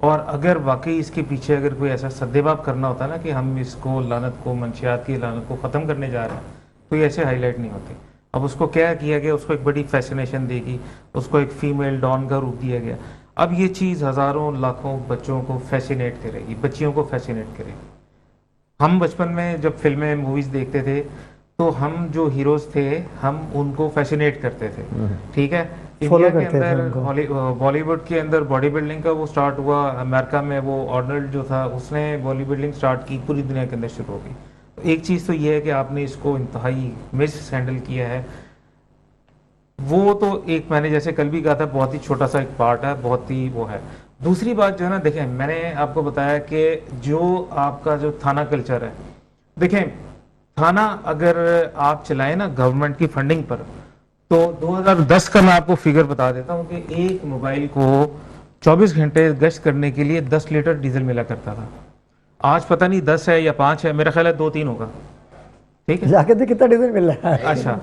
और अगर वाकई इसके पीछे अगर कोई ऐसा सद्देबाब करना होता ना कि हम इसको लानत को, मंशियात की लानत को ख़त्म करने जा रहे हैं, तो ये ऐसे हाईलाइट नहीं होते। अब उसको क्या किया गया, उसको एक बड़ी फैसिनेशन देगी, उसको एक फीमेल डॉन का रूप दिया गया। अब ये चीज़ हज़ारों लाखों बच्चों को फैसिनेट करेगी, बच्चियों को फैसिनेट करेगी। हम बचपन में जब फिल्में मूवीज़ देखते थे, तो हम जो हीरोज़ थे, हम उनको फैसिनेट करते थे, ठीक है। इंडिया के अंदर, बॉलीवुड के अंदर बॉडी बिल्डिंग का वो स्टार्ट हुआ। अमेरिका में वो आर्नल्ड जो था, उसने बॉडी बिल्डिंग स्टार्ट की, पूरी दुनिया के अंदर शुरू हो गई। एक चीज़ तो ये है कि आपने इसको इंतहाई मिस हैंडल किया है। वो तो एक, मैंने जैसे कल भी कहा था, बहुत ही छोटा सा एक पार्ट है, बहुत ही वो है। दूसरी बात जो है ना, देखें, मैंने आपको बताया कि जो आपका जो थाना कल्चर है, देखें, थाना अगर आप चलाएं ना गवर्नमेंट की फंडिंग पर, तो 2010 का मैं आपको फिगर बता देता हूँ कि एक मोबाइल को 24 घंटे गश्त करने के लिए 10 लीटर डीजल मिला करता था। आज पता नहीं 10 है या 5 है, मेरा ख्याल है 2-3 होगा, ठीक है। जाके तो कितना डीजल मिल रहा है? अच्छा,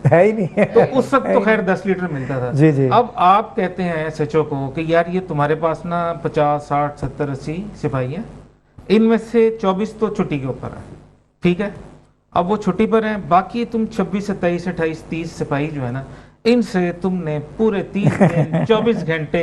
है ही नहीं है। तो उस वक्त तो खैर 10 लीटर मिलता था। जी जी। अब आप कहते हैं SHO को कि यार ये तुम्हारे पास ना 50, 60, 70, 80 सिपाही हैं, इनमें से 24 तो छुट्टी के ऊपर है, ठीक है। अब वो छुट्टी पर हैं, बाकी तुम 26, 27, 28, 30 सिपाही जो है ना, इनसे तुमने पूरे 30 दिन 24 घंटे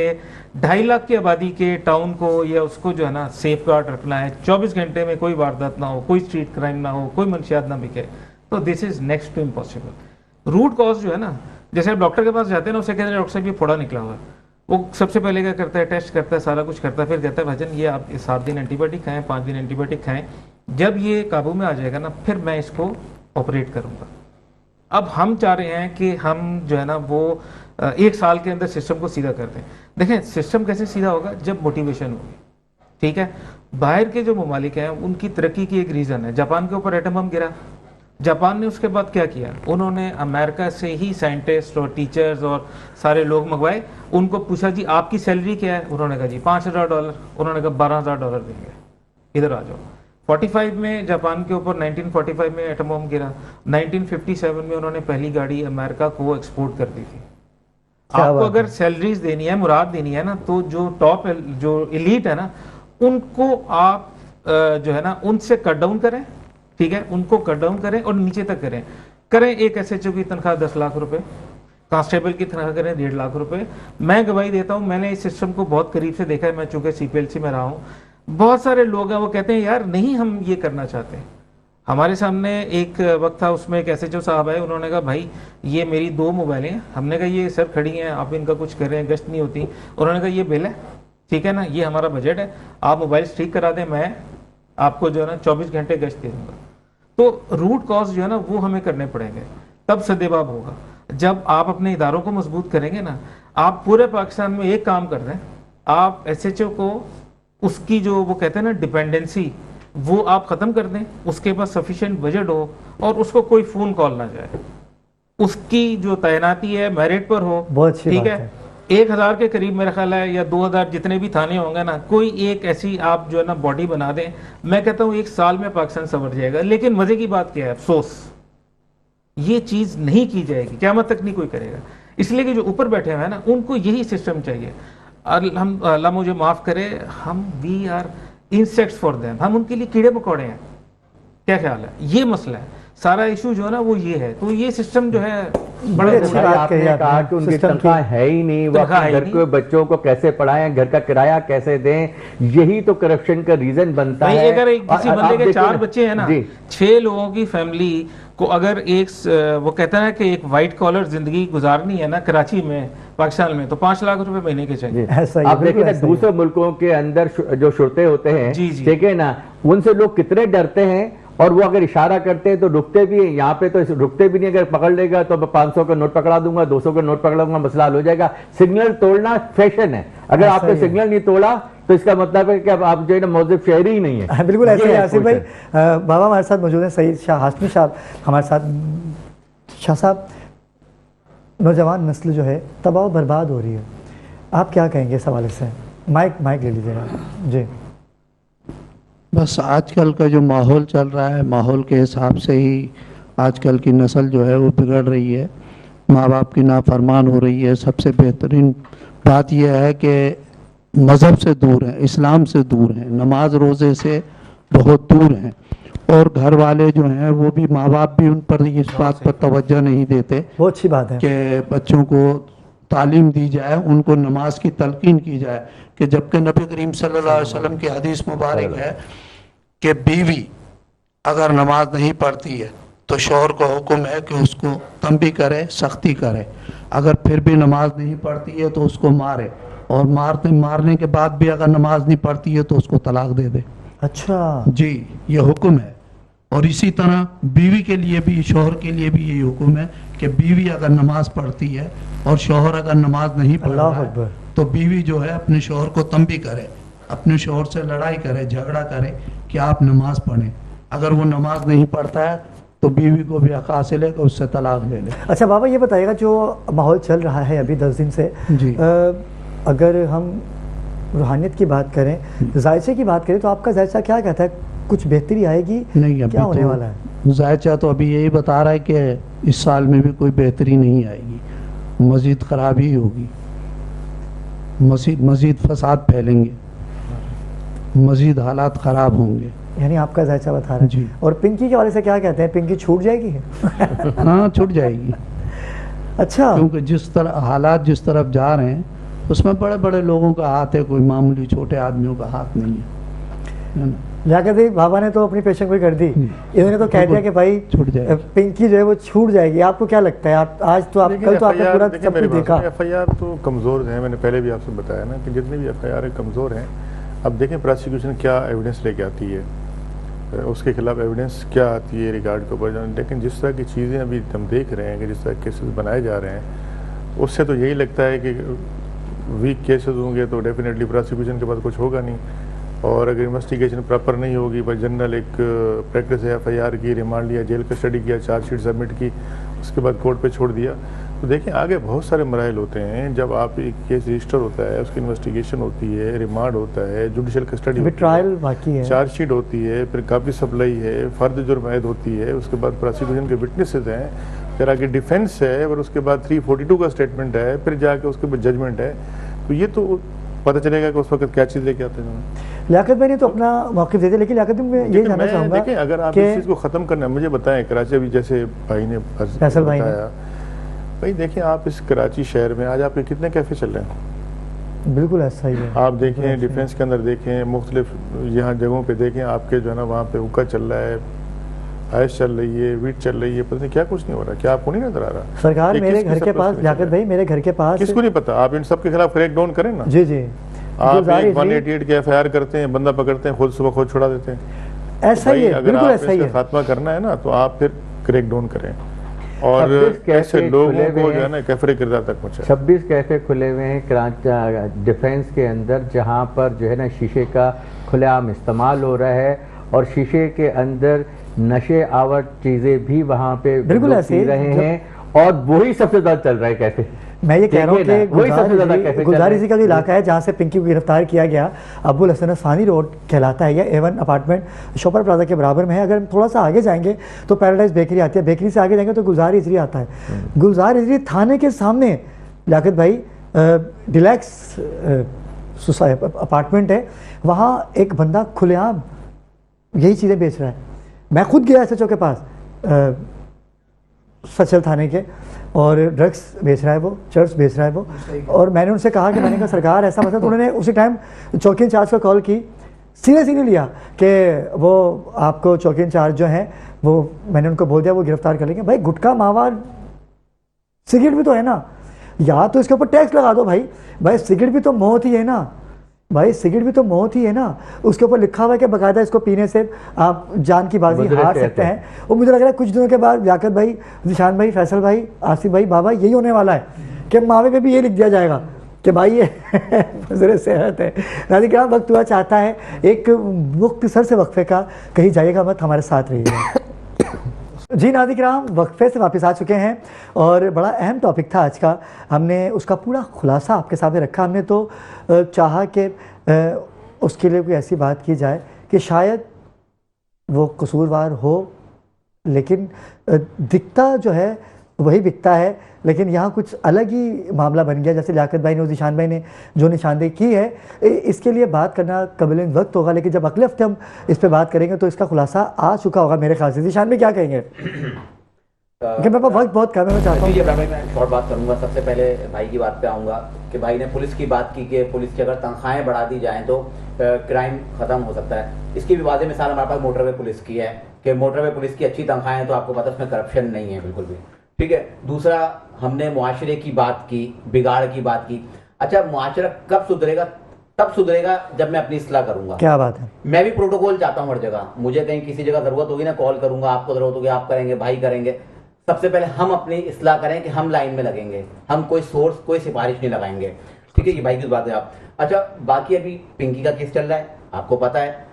2.5 लाख की आबादी के टाउन को या उसको जो है ना सेफ गार्ड रखना है। 24 घंटे में कोई वारदात ना हो, कोई स्ट्रीट क्राइम ना हो, कोई मंशियात ना बिके। तो this is next to impossible. Root cause जो है ना, जैसे आप डॉक्टर के पास जाते हैं ना, उसे कहते हैं डॉक्टर साहब ये फोड़ा निकला हुआ है, वो सबसे पहले क्या करता है, टेस्ट करता है, सारा कुछ करता है, फिर कहता है भाईजान ये आप 7 दिन एंटीबायोटिक खाएं, 5 दिन एंटीबायोटिक खाएं, जब ये काबू में आ जाएगा ना, फिर मैं इसको ऑपरेट करूंगा। अब हम चाह रहे हैं कि हम जो है ना वो 1 साल के अंदर सिस्टम को सीधा कर दें। देखें, सिस्टम कैसे सीधा होगा, जब मोटिवेशन होगी, ठीक है। बाहर के जो ममालिक हैं, उनकी तरक्की की एक रीज़न है, जापान के ऊपर एटम बम गिरा, जापान ने उसके बाद क्या किया, उन्होंने अमेरिका से ही साइंटिस्ट और टीचर्स और सारे लोग मंगवाए, उनको पूछा जी आपकी सैलरी क्या है, उन्होंने कहा जी $5,000, उन्होंने कहा $12,000 देंगे, इधर आ जाओ। 45 में जापान के ऊपर 1945 में एटम बम गिरा, 1957 में उन्होंने पहली गाड़ी अमेरिका को एक्सपोर्ट कर दी थी। आपको अगर सैलरीज देनी है, मुराद देनी है ना, तो जो टॉप जो एलीट है ना, उनको आप जो है ना उनसे कट डाउन करें, ठीक है, उनको कट डाउन करें और नीचे तक करें। एक SHO की तनख्वाह 10 लाख रुपए, कांस्टेबल की तनख्वाह करें 1.5 लाख रुपए। मैं गवाही देता हूं, मैंने इस सिस्टम को बहुत करीब से देखा है, मैं चूंकि CPLC में रहा हूं। बहुत सारे लोग हैं वो कहते हैं यार नहीं हम ये करना चाहते। हमारे सामने एक वक्त था, उसमें एक SHO साहब है, उन्होंने कहा भाई ये मेरी 2 मोबाइलें हैं। हमने कहा ये सर खड़ी हैं, आप इनका कुछ कर रहे हैं, गश्त नहीं होती। उन्होंने कहा ये बिल है, ठीक है ना, ये हमारा बजट है, आप मोबाइल ठीक करा दें, मैं आपको जो है ना 24 घंटे गश्त दे दूंगा। तो रूट कॉज जो है ना वो हमें करने पड़ेंगे, तब सद्देबाब होगा। जब आप अपने इदारों को मजबूत करेंगे ना, आप पूरे पाकिस्तान में एक काम कर दें, आप SHO को उसकी जो वो कहते हैं ना डिपेंडेंसी, वो आप खत्म कर दें, उसके पास सफिशिएंट बजट हो और उसको कोई फोन कॉल ना जाए, उसकी जो तैनाती है मेरिट पर हो, ठीक है। 1000 के करीब मेरा ख्याल है या 2000 जितने भी थाने होंगे ना, कोई एक ऐसी आप जो है ना बॉडी बना दें, मैं कहता हूँ 1 साल में पाकिस्तान संवर जाएगा। लेकिन मजे की बात क्या है, अफसोस ये चीज नहीं की जाएगी, क़यामत तक नहीं कोई करेगा। इसलिए कि जो ऊपर बैठे हुए हैं ना, उनको यही सिस्टम चाहिए। हम अल्लाह मुझे माफ करे, हम we are insects for them, हम उनके लिए कीड़े मकोड़े हैं। क्या ख्याल है, ये मसला है, सारा इशू जो है ना वो ये है। तो ये सिस्टम जो है बड़ी अच्छी बात कही आपने कहा कि उनकी तनख्वाह है ही नहीं, वो अपने घर के बच्चों को कैसे पढ़ाएं, घर का किराया कैसे दें, यही तो करप्शन का रीजन बनता है। अगर किसी बंदे के 4 बच्चे हैं ना, 6 लोगों की फैमिली को अगर एक वो कहता है कि एक वाइट कॉलर जिंदगी गुजारनी है ना कराची में, पाकिस्तान में, तो 5 लाख रुपए महीने के चाहिए। आप देखिए ना दूसरे मुल्कों के अंदर जो शुरते होते हैं, ठीक है ना, उनसे लोग कितने डरते हैं और वो अगर इशारा करते हैं तो रुकते भी हैं, यहाँ पे तो रुकते भी नहीं, अगर पकड़ लेगा तो 500 का नोट पकड़ा दूंगा, 200 का नोट पकड़ा दूंगा, मसला हल हो जाएगा। सिग्नल तोड़ना फैशन है, अगर ऐसा आपने ही है। सिग्नल नहीं तोड़ा तो इसका मतलब है कि अब आप जो है ना मौजूद शहरी ही नहीं है। बिल्कुल ऐसे ये ही है आसिफ भाई। क्वेश्चन। बाबा हमारे साथ मौजूद हैं, सईद शाह हाशमी साहब हमारे साथ। शाह साहब, नौजवान नस्ल जो है तबाह बर्बाद हो रही है, आप क्या कहेंगे इस हवाले से? माइक ले लीजिएगा जी। बस आजकल का जो माहौल चल रहा है, माहौल के हिसाब से ही आजकल की नस्ल जो है वो बिगड़ रही है, माँ बाप की नाफरमान हो रही है। सबसे बेहतरीन बात यह है कि मज़हब से दूर हैं, इस्लाम से दूर हैं, नमाज रोज़े से बहुत दूर हैं, और घर वाले जो हैं वो भी, माँ बाप भी उन पर इस बात पर तवज्जो नहीं देते बहुत अच्छी बात है कि बच्चों को तालीम दी जाए, उनको नमाज की तलकीन की जाए। कि जबकि नबी करीम सल्लल्लाहु अलैहि वसल्लम की हदीस मुबारक है कि बीवी अगर नमाज नहीं पढ़ती है तो शौहर को हुक्म है कि उसको तंबी करे, सख्ती करे, अगर फिर भी नमाज नहीं पढ़ती है तो उसको मारे, और मारने के बाद भी अगर नमाज नहीं पढ़ती है तो उसको तलाक दे दे। अच्छा जी, ये हुक्म है। और इसी तरह बीवी के लिए भी, शौहर के लिए भी यही हुक्म है कि बीवी अगर नमाज पढ़ती है और शौहर अगर नमाज नहीं पढ़ रहा अल्लाह है अकबर। तो बीवी जो है अपने शौहर को तंबी करे, अपने शौहर से लड़ाई करे, झगड़ा करे कि आप नमाज पढ़ें। अगर वो नमाज नहीं पढ़ता है तो बीवी को भी हक हासिल है कि उससे तलाक ले ले। अच्छा बाबा, ये बताइएगा जो माहौल चल रहा है अभी 10 दिन से, जी। अगर हम रूहानियत की बात करें, जायचे की बात करें, तो आपका जायचा क्या कहता है? कुछ बेहतरी आएगी? नहीं, अभी क्या होने तो वाला है? जायचा तो अभी यही बता रहा है कि इस साल में भी कोई बेहतरी नहीं आएगी, मज़ीद खराबी होगी, मज़ीद फसाद फैलेंगे, मज़ीद हालात ख़राब होंगे। यानी आपका जायचा बता रहा है जी। और पिंकी के वाले से क्या कहते हैं? पिंकी छूट जाएगी? हाँ, छूट जाएगी, अच्छा, क्योंकि जिस तरह हालात जिस तरफ जा रहे हैं उसमें बड़े बड़े लोगों का हाथ है, कोई मामूली छोटे आदमियों का हाथ नहीं है ना? लियाकत भाई, बाबा ने तो अपनी पेशन गोई कर दी, इन्होंने तो कह दिया कि भाई छूट जाएगी। पिंकी जो है वो छूट जाएगी। आपको क्या लगता है? आप आज तो आप कल तो आपने पूरा सब कुछ देखा। FIR तो कमज़ोर हैं, मैंने पहले भी आपसे बताया ना कि जितने भी FIR है कमज़ोर हैं। अब देखें प्रोसिक्यूशन क्या एविडेंस लेके आती है, उसके खिलाफ एविडेंस क्या आती है रिकॉर्ड के ऊपर। लेकिन जिस तरह की चीज़ें अभी हम देख रहे हैं कि जिस तरह केसेस बनाए जा रहे हैं, उससे तो यही लगता है कि वीक केसेस होंगे तो डेफिनेटली प्रोसिक्यूशन के पास कुछ होगा नहीं, और अगर इन्वेस्टिगेशन प्रॉपर नहीं होगी, बस जनरल एक प्रैक्टिस है FIR की, रिमांड लिया, जेल कस्टडी किया, चार्जशीट सबमिट की, उसके बाद कोर्ट पे छोड़ दिया। तो देखिए आगे बहुत सारे मराइल होते हैं। जब आप एक केस रजिस्टर होता है, उसकी इन्वेस्टिगेशन होती है, रिमांड होता है, जुडिशियल कस्टडी, ट्रायल बाकी है, चार्जशीट होती है, फिर काफ़ी सप्लाई है, फर्द जुर्म आयद होती है, उसके बाद प्रोसिक्यूशन के विटनेसेस हैं, फिर आगे डिफेंस है, और उसके बाद 342 का स्टेटमेंट है, फिर जाके उसके बाद जजमेंट है। तो ये तो पता चलेगा कि उस वक्त क्या चीज़ लेके आते हैं। लियाकत भाई ने तो अपना मौक़िफ़ दे दिया, लेकिन लियाकत भाई मैं ये जानना चाहूँगा, देखिए अगर आप इस चीज़ को ख़त्म करना है, मुझे बताएं, कराची अभी जैसे भाई ने फैसल भाई ने बताया, भाई देखिए आप इस कराची शहर में आज आपके कितने कैफ़े चल रहे हैं? बिल्कुल ऐसा ही है। आप देखें डिफेंस के अंदर, देखें मुख्तलिफ यहाँ जगहों पे देखें, आपके जो है ना वहाँ पे हुक्का चल रहा है, आयश चल रही है, वीट चल रही है, पता नहीं क्या कुछ नहीं हो रहा। क्या आपको नहीं नजर आ रहा? सरकार मेरे घर के पास, लियाकत भाई मेरे घर के पास, किसको नहीं पता? आप इन सब के खिलाफ क्रैक डाउन करें ना। जी जी, आप 188 के FIR करते हैं, बंदा पकड़ते हैं, खुद सुबह खुद छुड़ा देते हैं। ऐसा ही है, अगर बिल्कुल आप ऐसा ही इसका है। खात्मा करना है ना तो आप फिर क्रैक डाउन करें, और ऐसे लोगों को जो है ना कैफरे किरदार तक पहुँचाएं। 26 कैफे खुले हुए हैं कराची डिफेंस के अंदर, जहां पर जो है ना शीशे का खुलेआम इस्तेमाल हो रहा है, और शीशे के अंदर नशे आवर चीजें भी वहां पे बिल्कुल ऐसे ही रहे हैं, और वही सबसे ज्यादा चल रहा है कैफे। मैं ये कह रहा हूँ कि वही सबसे ज्यादा कैफे गुलजारी का जो इलाका है जहाँ से पिंकी को गिरफ्तार किया गया, अब्बुल हसन सानी रोड कहलाता है, यह A1 अपार्टमेंट शॉपर प्लाजा के बराबर में है। अगर हम थोड़ा सा आगे जाएंगे तो पैराडाइज बेकरी आती है, बेकरी से आगे जाएंगे तो गुलजार इजरी आता है। गुलजार इजरी थाने के सामने लियाकत भाई डिलैक्स अपार्टमेंट है, वहाँ एक बंदा खुलेआम यही चीज़ें बेच रहा है। मैं खुद गया SHO के पास सचल थाने के, और ड्रग्स बेच रहा है वो, चर्च बेच रहा है वो, और मैंने उनसे कहा कि मैंने कहा सरकार ऐसा मतलब, तो उन्होंने उसी टाइम चौकी इंचार्ज को कॉल की, सीरियसली नहीं लिया कि वो आपको चौकी इंचार्ज जो हैं वो, मैंने उनको बोल दिया वो गिरफ्तार कर लेंगे। भाई गुटखा मावा सिगरेट भी तो है ना, या तो इसके ऊपर टैक्स लगा दो भाई, सिगरेट भी तो मौत ही है ना, भाई सिगरेट भी तो मौत ही है ना, उसके ऊपर लिखा हुआ है कि बाकायदा इसको पीने से आप जान की बाजी मुद्रित हार कहते सकते हैं। और मुझे लग रहा है कुछ दिनों के बाद लियाकत भाई, जिशान भाई, फैसल भाई, आसिफ भाई, बाबा, यही होने वाला है कि मावे पे भी ये लिख दिया जाएगा कि भाई ये वज़ीर सेहत है। नाज़रीन किराम, वक्त हुआ चाहता है एक मुख्तसर से वक्फे का, कहीं जाइएगा मत, हमारे साथ रहिएगा। जी नाज़रीन किराम, वक्फे से वापस आ चुके हैं और बड़ा अहम टॉपिक था आज का, हमने उसका पूरा खुलासा आपके सामने रखा। हमने तो चाहा कि उसके लिए कोई ऐसी बात की जाए कि शायद वो कसूरवार हो, लेकिन दिखता जो है वही बिकता है, लेकिन यहाँ कुछ अलग ही मामला बन गया। जैसे लियाकत भाई ने और ज़ीशान भाई ने जो निशानदेही की है, इसके लिए बात करना कबील वक्त होगा, लेकिन जब अगले हफ्ते हम इस पर बात करेंगे तो इसका खुलासा आ चुका होगा मेरे ख्याल से। ज़ीशान भाई क्या कहेंगे? क्योंकि मेरे पास वक्त बहुत कम है, मैं चाहता हूँ मैं शॉर्ट बात करूंगा। सबसे पहले भाई की बात पे आऊँगा कि भाई ने पुलिस की बात की कि पुलिस की अगर तनख्वाहें बढ़ा दी जाएँ तो क्राइम ख़त्म हो सकता है। इसकी भी वादे मिसाल हमारे पास मोटरवे पुलिस की है कि मोटरवे पुलिस की अच्छी तनख्वाहें हैं तो आपको पता उसमें करप्शन नहीं है बिल्कुल भी, ठीक है। दूसरा, हमने मुआशरे की बात की, बिगाड़ की बात की। अच्छा, मुआशरा कब सुधरेगा? तब सुधरेगा जब मैं अपनी इस्लाह करूंगा। क्या बात है। मैं भी प्रोटोकॉल चाहता हूँ हर जगह। मुझे कहीं किसी जगह जरूरत होगी ना, कॉल करूंगा, आपको जरूरत होगी आप करेंगे, भाई करेंगे। सबसे पहले हम अपनी इस्लाह करें कि हम लाइन में लगेंगे, हम कोई सोर्स, कोई सिफारिश नहीं लगाएंगे, ठीक है। ये भाई की बात है आप। अच्छा, बाकी अभी पिंकी का केस चल रहा है, आपको पता है।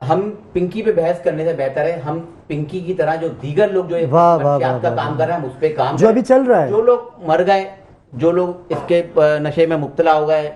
हम पिंकी पे बहस करने से बेहतर है हम पिंकी की तरह जो दीगर लोग जो मंशियात का काम कर रहे हैं हम उस पर काम जो अभी चल रहा है। जो लोग मर गए, जो लोग इसके नशे में मुब्तला हो गए,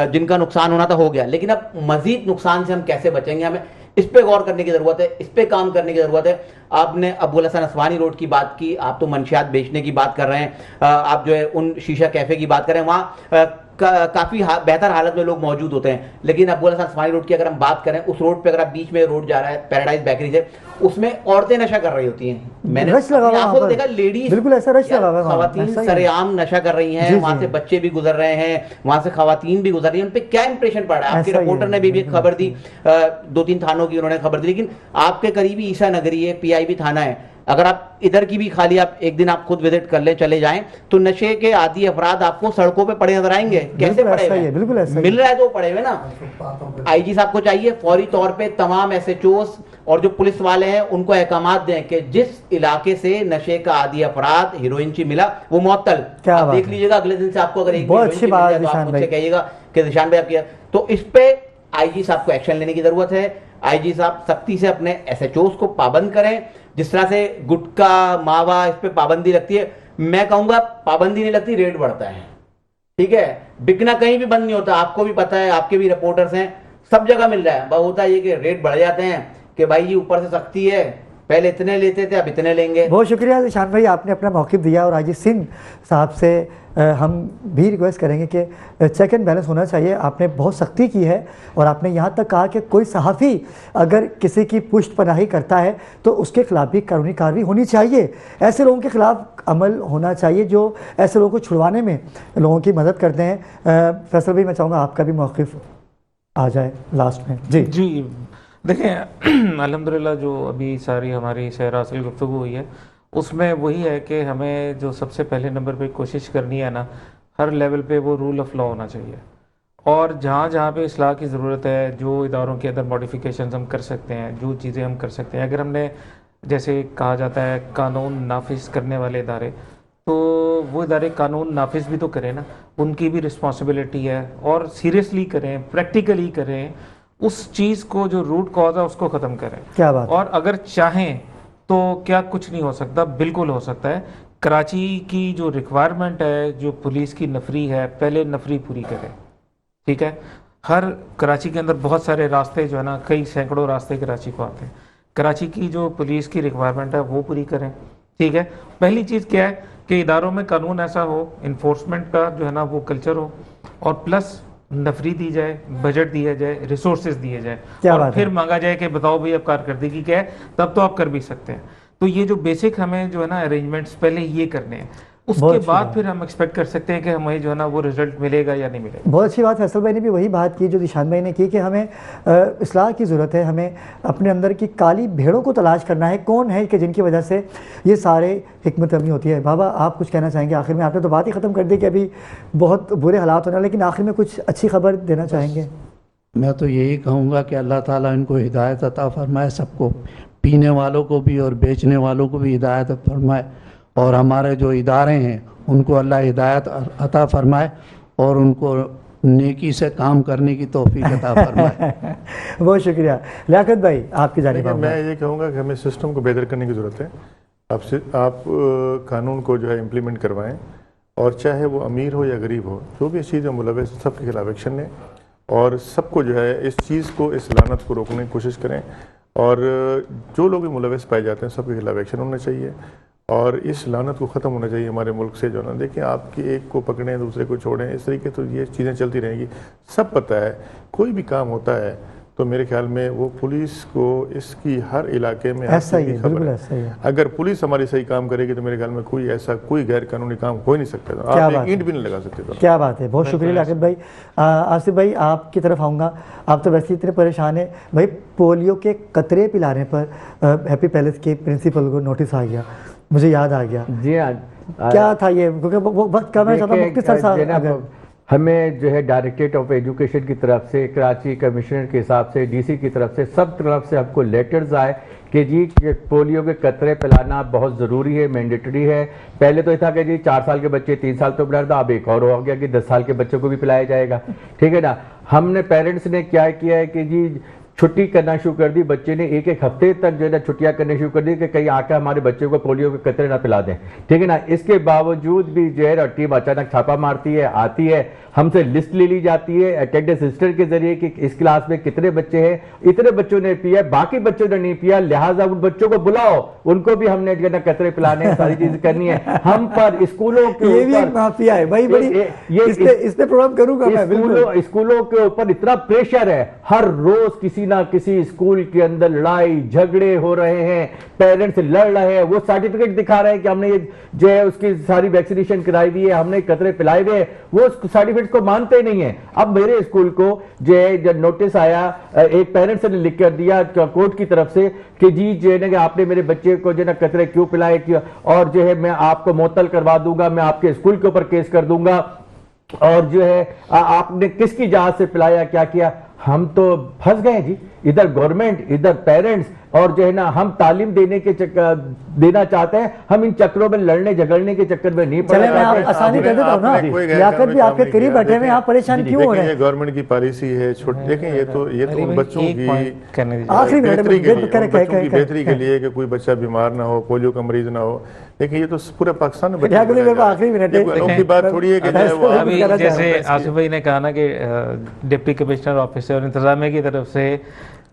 जिनका नुकसान होना था हो गया, लेकिन अब मजीद नुकसान से हम कैसे बचेंगे, हमें इस पे गौर करने की जरूरत है, इस पे काम करने की जरूरत है। आपने अबुल हसन असवानी रोड की बात की, आप तो मंशियात बेचने की बात कर रहे हैं, आप जो है उन शीशा कैफे की बात कर रहे हैं, वहाँ काफी बेहतर हालत में लोग मौजूद होते हैं। लेकिन अबुल हसन असवानी रोड की अगर हम बात करें, उस रोड पे अगर आप बीच में रोड जा रहा है पैराडाइज बेकरी से, उसमें औरतें नशा कर रही होती हैं। मैंने आंखों देखा, लेडीज बिल्कुल ऐसा रश लगा हुआ है, खवातीन सरेआम नशा कर रही हैं, वहां से बच्चे भी गुजर रहे हैं, वहां से खवातीन भी गुजर रही हैं। उन पे क्या इंप्रेशन पड़ रहा है? आपके रिपोर्टर ने भी खबर दी, 2-3 थानों की उन्होंने खबर दी, लेकिन आपके करीबी ईसा नगरी है, PIB थाना है, अगर आप इधर की भी खाली आप एक दिन आप खुद विजिट कर ले, चले जाएं, तो नशे के आदि अफराद आपको सड़कों पे पड़े नजर आएंगे। कैसे पड़े हुए? बिल्कुल ऐसा मिल रहा है तो पड़े हुए ना। IG साहब को चाहिए फौरी तौर पे तमाम SHOs और जो पुलिस वाले हैं उनको अहकामात दें कि जिस इलाके से नशे का आदि अफराद हीरोइन ची मिला वो मुअत्तल, आप देख लीजिएगा। अगले दिन से आपको अगर एक बहुत अच्छी बात है, तो आप मुझसे कहिएगा कि निशान भाई आप किया, तो इस पे IG साहब को एक्शन लेने की जरूरत है। IG साहब सख्ती से अपने SHOs को पाबंद करें, जिस तरह से गुटखा मावा इस पे पाबंदी लगती है। मैं कहूंगा पाबंदी नहीं लगती, रेट बढ़ता है, ठीक है। बिकना कहीं भी बंद नहीं होता, आपको भी पता है, आपके भी रिपोर्टर्स हैं, सब जगह मिल रहा है। वह होता है ये कि रेट बढ़ जाते हैं कि भाई जी ऊपर से सख्ती है, पहले इतने लेते थे अब इतने लेंगे। बहुत शुक्रिया ज़ीशान भाई, आपने अपना मौक़िफ़ दिया। और आजी सिंह साहब से हम भी रिक्वेस्ट करेंगे कि चेक एंड बैलेंस होना चाहिए। आपने बहुत सख्ती की है और आपने यहाँ तक कहा कि कोई सहाफ़ी अगर किसी की पुष्ट पनाही करता है तो उसके खिलाफ भी कानूनी कार्रवाई होनी चाहिए। ऐसे लोगों के खिलाफ अमल होना चाहिए जो ऐसे लोगों को छुड़वाने में लोगों की मदद करते हैं। फैसल भाई, मैं चाहूँगा आपका भी मौक़िफ़ आ जाए लास्ट में। जी देखें, अल्हम्दुलिल्लाह जो अभी सारी हमारी शहरासल गुफ्तगू हुई है उसमें वही है कि हमें जो सबसे पहले नंबर पे कोशिश करनी है ना, हर लेवल पे वो रूल ऑफ लॉ होना चाहिए। और जहाँ जहाँ पे इस्लाह की ज़रूरत है, जो इदारों के अंदर मॉडिफिकेशंस हम कर सकते हैं, जो चीज़ें हम कर सकते हैं, अगर हमने जैसे कहा जाता है कानून नाफिज करने वाले इदारे, तो वो इदारे कानून नाफिज भी तो करें ना, उनकी भी रिस्पॉन्सिबिलिटी है और सीरियसली करें, प्रैक्टिकली करें, उस चीज़ को जो रूट कॉज है उसको ख़त्म करें। क्या बात। और अगर चाहें तो क्या कुछ नहीं हो सकता? बिल्कुल हो सकता है। कराची की जो रिक्वायरमेंट है, जो पुलिस की नफरी है, पहले नफरी पूरी करें, ठीक है। हर कराची के अंदर बहुत सारे रास्ते जो है ना, कई सैकड़ों रास्ते कराची को आते हैं। कराची की जो पुलिस की रिक्वायरमेंट है वो पूरी करें, ठीक है। पहली चीज़ क्या है कि इदारों में कानून ऐसा हो, इन्फोर्समेंट का जो है ना वो कल्चर हो, और प्लस नफरी दी जाए, बजट दिया जाए, रिसोर्सेज दिए जाए, और फिर मांगा जाए कि बताओ भाई अब कारकर्दगी क्या है, तब तो आप कर भी सकते हैं। तो ये जो बेसिक हमें जो है ना अरेंजमेंट्स पहले ये करने हैं, उसके बाद फिर हम एक्सपेक्ट कर सकते हैं कि हमें जो है ना वो रिजल्ट मिलेगा या नहीं मिलेगा। बहुत अच्छी बात फैसल भाई ने भी वही बात की जो ज़ीशान भाई ने की कि हमें इस्लाह की ज़रूरत है, हमें अपने अंदर की काली भेड़ों को तलाश करना है, कौन है कि जिनकी वजह से ये सारे हिकमत अमली होती है। बाबा, आप कुछ कहना चाहेंगे आखिर में? आपने तो बात ही ख़त्म कर दी कि अभी बहुत बुरे हालात होने, लेकिन आखिर में कुछ अच्छी खबर देना चाहेंगे? मैं तो यही कहूँगा कि अल्लाह ताला इनको हिदायत अता फरमाए, सबको, पीने वालों को भी और बेचने वालों को भी हिदायत फरमाए, और हमारे जो इदारे हैं उनको अल्लाह हिदायत अता फरमाए और उनको नेकी से काम करने की तौफीक अता फरमाए। बहुत शुक्रिया। लियाकत भाई, आपकी जानिब देखिए, आऊँगा। मैं ये कहूँगा कि हमें सिस्टम को बेहतर करने की ज़रूरत है। आप कानून को जो है इम्प्लीमेंट करवाएं, और चाहे वो अमीर हो या गरीब हो, जो भी इस चीज़ में मुलविस, सबके खिलाफ एक्शन लें, और सबको जो है इस चीज़ को, इस लानत को रोकने की कोशिश करें, और जो लोग भी मुलविस पाए जाते हैं सबके खिलाफ एक्शन होना चाहिए, और इस लानत को ख़त्म होना चाहिए हमारे मुल्क से। जो ना देखिए, आपकी एक को पकड़ें दूसरे को छोड़ें, इस तरीके तो ये चीज़ें चलती रहेंगी। सब पता है, कोई भी काम होता है तो मेरे ख्याल में वो पुलिस को इसकी हर इलाके में ऐसा ही है, खबर बिल्कुल है। ऐसा ही है। अगर पुलिस हमारी सही काम करेगी तो मेरे ख्याल में कोई ऐसा कोई गैर कानूनी काम हो ही नहीं सकता। तो क्या आप बात एक ईंट है। भी नहीं लगा सकते। तो क्या बात है, बहुत शुक्रिया लियाकत भाई। आसिफ भाई, आपकी तरफ आऊँगा। आप तो वैसे ही इतने परेशान हैं भाई, पोलियो के कतरे पिलाने पर हैप्पी पैलेस के प्रिंसिपल को नोटिस आ गया, मुझे याद आ गया। जी हाँ, क्या था ये, क्योंकि वो वक्त कम है, देखिए, मुख्तसर सा अगर हमें जो है डायरेक्टरेट ऑफ एजुकेशन की तरफ से, कराची कमिश्नर के हिसाब से, डीसी की तरफ से, सब तरफ से हमको लेटर्स आए कि जी पोलियो के कतरे पिलाना बहुत ज़रूरी है, मैंडेटरी है। पहले तो ये था कि जी 4 साल के बच्चे 3 साल तो पिला था, अब एक और हो गया कि 10 साल के बच्चों को भी पिलाया जाएगा, ठीक है ना। हमने पेरेंट्स ने क्या किया है कि जी छुट्टी करना शुरू कर दी, बच्चे ने एक हफ्ते तक जो है ना छुट्टियां करनी शुरू कर दी कि कहीं आकर हमारे बच्चे को पोलियो के कतरे ना पिला दें, ठीक है ना। इसके बावजूद भी जो है टीम अचानक छापा मारती है, आती है, हमसे लिस्ट ले ली जाती है अटेंडेंस सिस्टर के जरिए कि इस क्लास में कितने बच्चे हैं, इतने बच्चों ने पिया, बाकी बच्चों ने नहीं पिया, लिहाजा उन बच्चों को बुलाओ, उनको भी हमने जो है ना कतरे पिलाने, सारी चीजें करनी है। हम पर स्कूलों के ये भी एक माफिया है भाई, बड़ी इसने प्रोग्राम करूंगा मैं, बिल्कुल। स्कूलों के ऊपर इतना प्रेशर है, हर रोज किसी ना किसी स्कूल के अंदर लड़ाई झगड़े हो रहे हैं, पेरेंट्स लड़ रहे हैं, वो सर्टिफिकेट दिखा रहे हैं कि हमने ये जो है उसकी सारी वैक्सीनेशन कराई दी है, हमने कतरे पिलाए हुए, वो सर्टिफिकेट को मानते नहीं है। अब मेरे स्कूल को जो है जब नोटिस आया, एक पेरेंट्स ने लिख कर दिया कोर्ट की तरफ से कि जी जो है ना कि आपने मेरे बच्चे को जो है ना कतरे क्यों पिलाए, क्यों, और जो है मैं आपको मुअत्तल करवा दूंगा, मैं आपके स्कूल के ऊपर केस कर दूंगा, और जो है आपने किसकी इजाजत से पिलाया, क्या किया। हम तो फंस गए जी, इधर गवर्नमेंट, इधर पेरेंट्स, और जो है ना हम तालीम देना चाहते हैं, हम इन चक्रों में लड़ने झगड़ने के चक्कर में नहीं पड़े। चले मैं आप आसानी कर देता हूँ ना, लियाकत भी आपके करीब बैठे हुए, आप परेशान क्यों हो रहे हैं। ये गवर्नमेंट की पॉलिसी है, देखें ये तो उन बच्चों की आखिरी बेहतरी के लिए कि कोई बच्चा बीमार ना हो, पोलियो का मरीज ना हो। देखिए ये तो पूरे पाकिस्तान में आखिरी मिनट की बात थोड़ी है कि अभी जैसे आसिफ भाई ने कहा ना कि डिप्टी कमिश्नर ऑफिस और इंतजामिया की तरफ से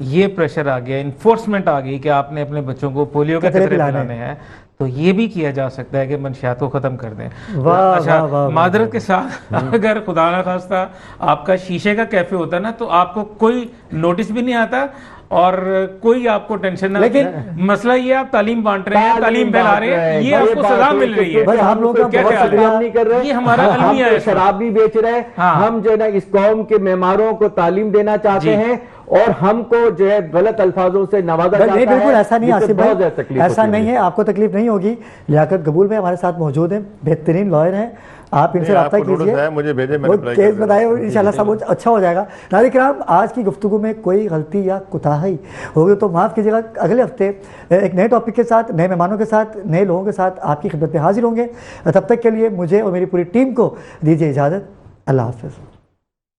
ये प्रेशर आ गया, इन्फोर्समेंट आ गई कि आपने अपने बच्चों को पोलियो के कतरे पिलाने हैं, तो ये भी किया जा सकता है कि मंशियात को ख़त्म कर दें। अच्छा, मादरत के साथ अगर खुदा न खास्ता आपका शीशे का कैफे होता ना, तो आपको कोई नोटिस भी नहीं आता और कोई आपको टेंशन ना, लेकिन मसला ये आप तालीम बांट रहे हैं, तालीम फैला रहे हैं, ये आपको सजा मिल रही है। बस हम लोग क्या नहीं कर रहे, ये हमारा अलमिया है। शराब भी बेच रहे हैं, हम जो है ना इस कौम के मेहमानों को तालीम देना चाहते हैं, और हमको जो है गलत अल्फाजों से नवाजा जाता है। बिल्कुल ऐसा नहीं आसिफ भाई, ऐसा नहीं है, आपको तकलीफ नहीं होगी। लियाकत कबूल भाई हमारे साथ मौजूद हैं, बेहतरीन लॉयर हैं, आप इनसे रब्ता कीजिए, मुझे भेजे, वो केस बताए, इंशाल्लाह सब अच्छा हो जाएगा। नाज़रीन किराम, आज की गुफ्तगू में कोई गलती या कुताही होगी तो माफ़ कीजिएगा। अगले हफ्ते एक नए टॉपिक के साथ, नए मेहमानों के साथ, नए लोगों के साथ आपकी खिदमत में हाजिर होंगे। तब तक के लिए मुझे और मेरी पूरी टीम को दीजिए इजाज़त। अल्लाह हाफ़िज़।